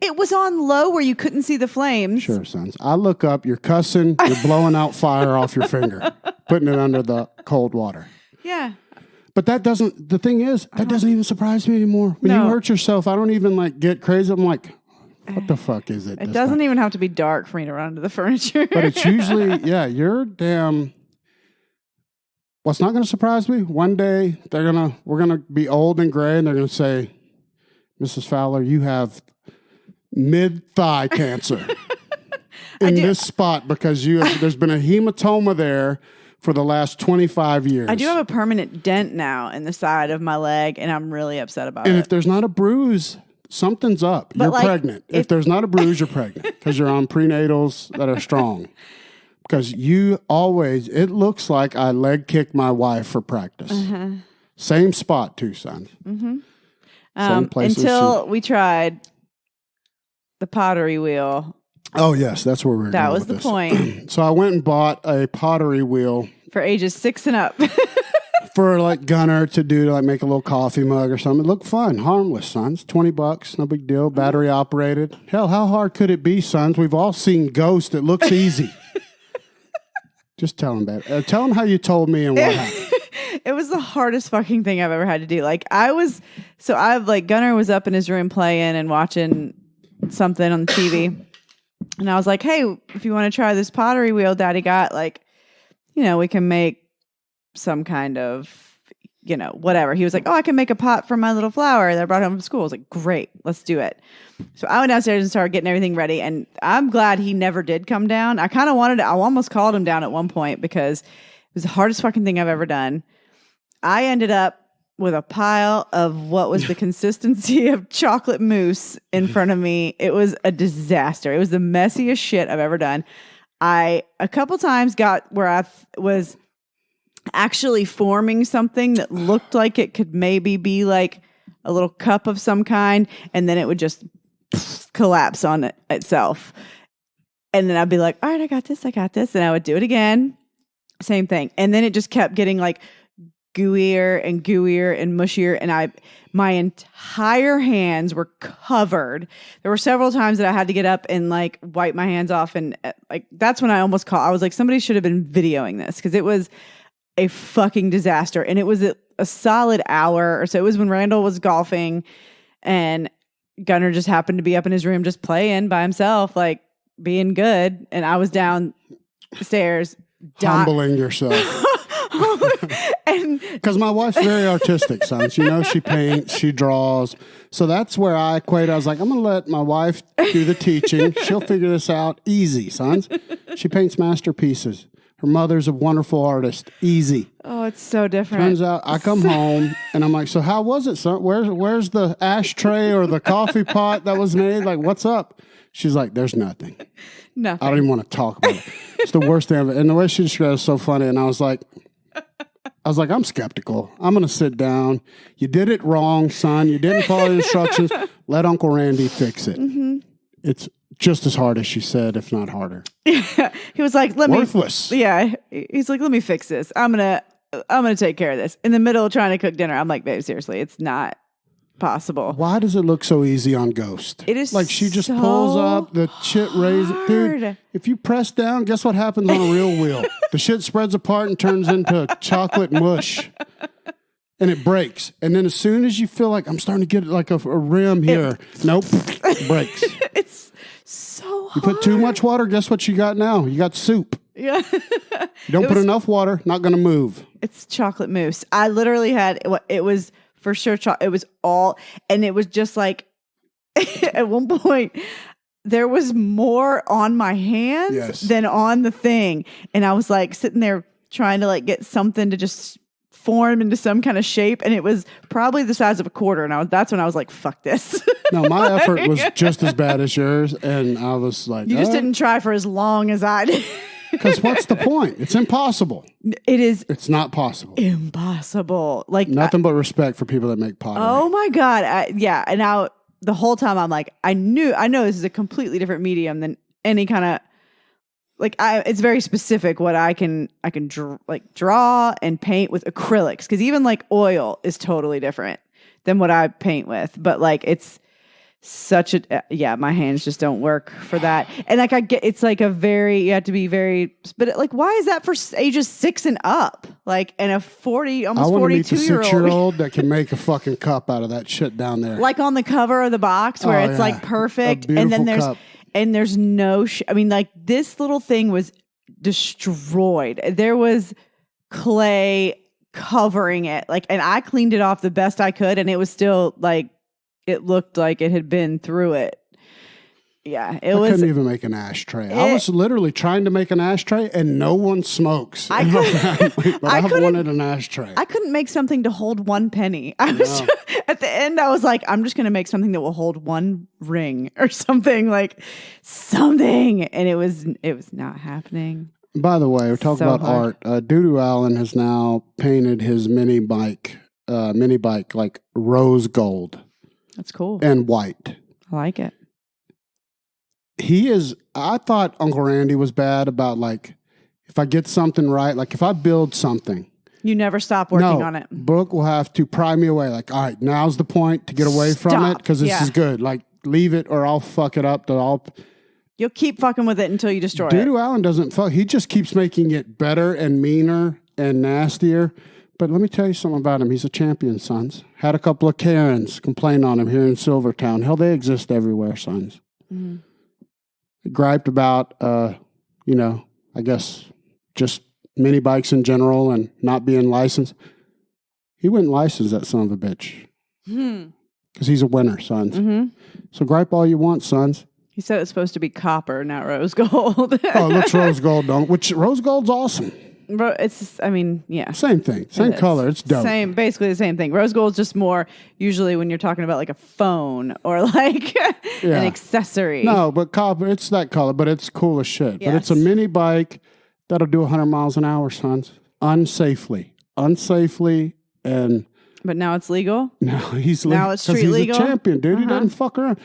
It was on low where you couldn't see the flames. Sure, sons. I look up, you're cussing, you're blowing out fire off your finger, putting it under the cold water. Yeah. But that doesn't... The thing is, that doesn't even surprise me anymore. When you hurt yourself, I don't even, get crazy. I'm like... What the fuck is it? It doesn't even have to be dark for me to run into the furniture. But it's usually, you're damn... What's not going to surprise me? One day, we're going to be old and gray, and they're going to say, Mrs. Fowler, you have mid-thigh cancer in this spot because there's been a hematoma there for the last 25 years. I do have a permanent dent now in the side of my leg, and I'm really upset about it. And if there's not a bruise... Something's up. You're pregnant. If there's not a bruise, you're pregnant because you're on prenatals that are strong. Because it looks like I leg kicked my wife for practice. Uh-huh. Same spot too, son. Mm-hmm. Until we tried the pottery wheel. Oh, yes. That's where we're going. That was the point. So I went and bought a pottery wheel. For ages 6 and up. For Gunner to do to make a little coffee mug or something. It looked fun, harmless, sons. $20, no big deal. Battery operated. Hell, how hard could it be, sons? We've all seen Ghost. It looks easy. Just tell them that. Tell them how you told me and what happened. It was the hardest fucking thing I've ever had to do. Gunner was up in his room playing and watching something on the TV, and I was like, "Hey, if you want to try this pottery wheel Daddy got, we can make." Some kind of, whatever. He was like, oh, I can make a pot for my little flower that I brought home from school. I was like, great, let's do it. So I went downstairs and started getting everything ready. And I'm glad he never did come down. I almost called him down at one point because it was the hardest fucking thing I've ever done. I ended up with a pile of what was the consistency of chocolate mousse in front of me. It was a disaster. It was the messiest shit I've ever done. I, a couple times got where I was actually forming something that looked like it could maybe be like a little cup of some kind, and then it would just collapse on itself. And then I'd be like, all right, I got this. And I would do it again. Same thing. And then it just kept getting gooier and mushier. And my entire hands were covered. There were several times that I had to get up and wipe my hands off. And that's when I almost called. I was like, somebody should have been videoing this because it was a fucking disaster. And it was a solid hour or so. It was when Randall was golfing and Gunner just happened to be up in his room just playing by himself, being good. And I was downstairs humbling yourself. Because my wife's very artistic, son. She paints, she draws. So that's where I equate. I was like, I'm going to let my wife do the teaching. She'll figure this out easy, sons. She paints masterpieces. Her mother's a wonderful artist. Easy. Oh, it's so different. Turns out I come home and I'm like, so how was it, son? Where's the ashtray or the coffee pot that was made? What's up? She's like, there's nothing. Nothing. I don't even want to talk about it. It's the worst thing ever. And the way she described it was so funny. And I was like, I'm skeptical. I'm going to sit down. You did it wrong, son. You didn't follow the instructions. Let Uncle Randy fix it. Mm-hmm. It's just as hard as she said, if not harder. Yeah. He was like, worthless. Yeah. He's like, let me fix this. I'm gonna take care of this. In the middle of trying to cook dinner, I'm like, babe, seriously, it's not possible. Why does it look so easy on Ghost? It is like she just so pulls up, the shit raises. Dude, hard. if you press down, guess what happens on a real wheel? The shit spreads apart and turns into chocolate mush. And it breaks. And then as soon as you feel like I'm starting to get like a rim here, nope, it breaks. It's so hard. You put too much water, guess what you got now? You got soup. Yeah. You don't put enough water, not going to move. It's chocolate mousse. I literally had, it was for sure, it was all, and it was just like, at one point, there was more on my hands than on the thing. And I was like sitting there trying to like get something to just form into some kind of shape. And it was probably the size of a quarter. And that's when I was like, fuck this. No, my effort was just as bad as yours. And I was like, you just didn't try for as long as I did. Because what's the point? It's impossible. It is. It's not possible. Impossible. Like nothing but respect for people that make pottery. Oh my God. Yeah. And now the whole time I'm like, I know this is a completely different medium than any kind of, like it's very specific what I can draw and paint with acrylics. Cause even like oil is totally different than what I paint with, but like it's such a, my hands just don't work for that. And like it's like you have to be very, but like, why is that for ages 6 and up? Like, and a almost 42-year-old. I want to meet the 6-year-old that can make a fucking cup out of that shit down there. Like on the cover of the box where it's like perfect. And then there's no, I mean, like this little thing was destroyed. There was clay covering it. Like, and I cleaned it off the best I could. And it was still like, it looked like it had been through it. Yeah, I couldn't even make an ashtray. I was literally trying to make an ashtray, and no one smokes. But I wanted an ashtray. I couldn't make something to hold one penny. I was at the end. I was like, I'm just going to make something that will hold one ring or something, and it was not happening. By the way, we're talking about art. Doodoo Allen has now painted his mini bike like rose gold. That's cool. And white. I like it. I thought Uncle Randy was bad about like, if I get something right, like if I build something. You never stop working on it. Brooke will have to pry me away. Like, all right, now's the point to get away from it because this is good. Like, leave it or I'll fuck it up. You'll keep fucking with it until you destroy it. Doodoo Allen doesn't fuck. He just keeps making it better and meaner and nastier. But let me tell you something about him. He's a champion, sons. Had a couple of Karens complain on him here in Silvertown. Hell, they exist everywhere, sons. Mm-hmm. He griped about, I guess just mini bikes in general and not being licensed. He wouldn't license that son of a bitch. Because he's a winner, sons. Mm-hmm. So gripe all you want, sons. He said it's supposed to be copper, not rose gold. It looks rose gold, which rose gold's awesome. It's, I mean, yeah. Same thing. Same color. It's dope. Basically the same thing. Rose gold's just more usually when you're talking about like a phone or like an accessory. No, but copper, it's that color, but it's cool as shit. Yes. But it's a mini bike that'll do 100 miles an hour, sons. Unsafely. And... But now it's legal? No, he's legal. Now it's street legal? He's a champion, dude. He doesn't fuck around.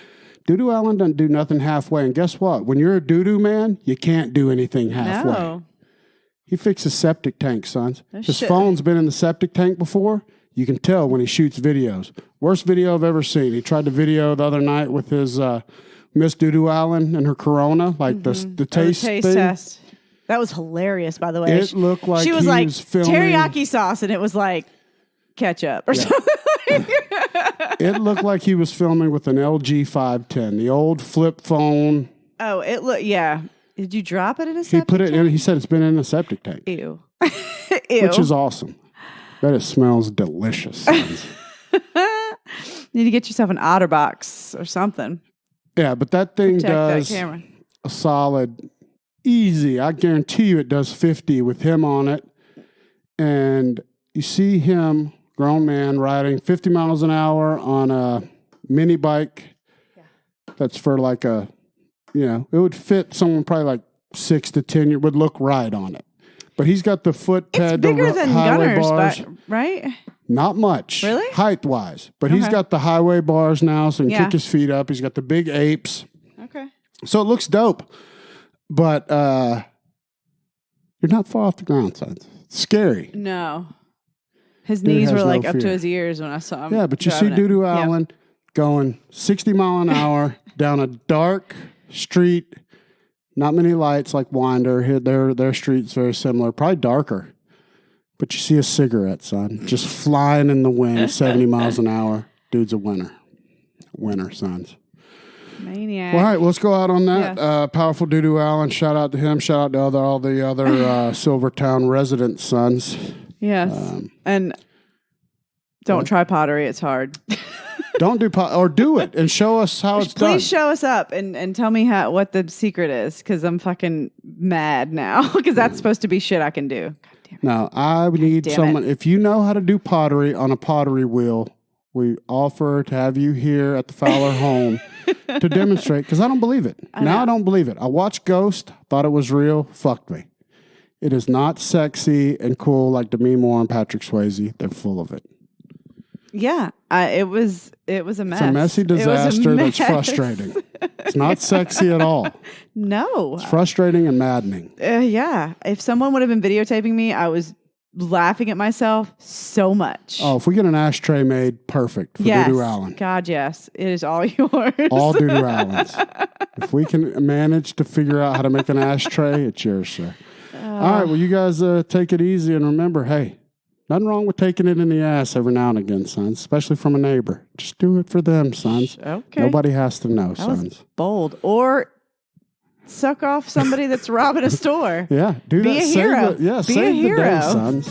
Doodoo Allen doesn't do nothing halfway. And guess what? When you're a doo-doo man, you can't do anything halfway. No. He fixes septic tanks, sons. His phone's been in the septic tank before. You can tell when he shoots videos. Worst video I've ever seen. He tried to video the other night with his Miss Doodoo Allen and her Corona, like the taste thing. Test. That was hilarious, by the way. It looked like she was like teriyaki sauce, and it was like ketchup or something. It looked like he was filming with an LG 510, the old flip phone. Oh, it looked, yeah. Did you drop it in a septic He put it in, he said it's been in a septic tank. Ew. Which is awesome. Bet it smells delicious. Need to get yourself an OtterBox or something. Yeah, but that thing does a solid, easy. I guarantee you it does 50 with him on it. And you see him, grown man, riding 50 miles an hour on a mini bike that's for like a, it would fit someone probably like 6 to 10 years, would look right on it. But he's got the foot pad, it's bigger than highway Gunner's, bars. Right? Not much. Really? Height-wise. But he's got the highway bars now, so he can kick his feet up. He's got the big apes. Okay. So it looks dope. But you're not far off the ground, son. It's scary. No. His Dude knees has were like no up to fear. his ears when I saw him. Yeah, but you see driving it. Doo-Doo Yeah. Allen going 60 mile an hour down a dark street. Not many lights like Winder. Here, their street's very similar, probably darker. But you see a cigarette, son, just flying in the wind, 70 miles an hour. Dude's a winner. Winner, sons. Maniac. Well, all right, let's go out on that. Yes. Powerful Doo-Doo Allen. Shout out to him. Shout out to all the other Silvertown resident sons. Yes. And don't try pottery. It's hard. Don't do or do it and show us how it's done. Please show us up and tell me what the secret is, because I'm fucking mad now, because that's supposed to be shit I can do. God damn it. Now, I need damn someone, if you know how to do pottery on a pottery wheel, we offer to have you here at the Fowler home to demonstrate, because I don't believe it. I don't believe it. I watched Ghost, thought it was real, fucked me. It is not sexy and cool like Demi Moore and Patrick Swayze. They're full of it. Yeah, it was a mess. It's a messy disaster that's frustrating. It's not sexy at all. No. It's frustrating and maddening. Yeah. If someone would have been videotaping me, I was laughing at myself so much. Oh, if we get an ashtray made, perfect for yes. Doo-Doo Allen. God, yes. It is all yours. All Doo-Doo Allens. If we can manage to figure out how to make an ashtray, it's yours, sir. All right, well, you guys take it easy, and remember, hey, nothing wrong with taking it in the ass every now and again, sons, especially from a neighbor. Just do it for them, sons. Okay. Nobody has to know, That sons. was bold. Or suck off somebody that's robbing a store. Yeah, do Be that. a Save hero. it. Yeah, Be a save the hero. day, sons.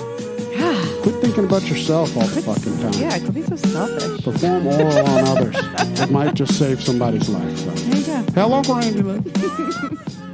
Quit thinking about yourself all the fucking time. Yeah, quit being so selfish. Perform oral on others. It might just save somebody's life. So. There you go. Hello, Randy.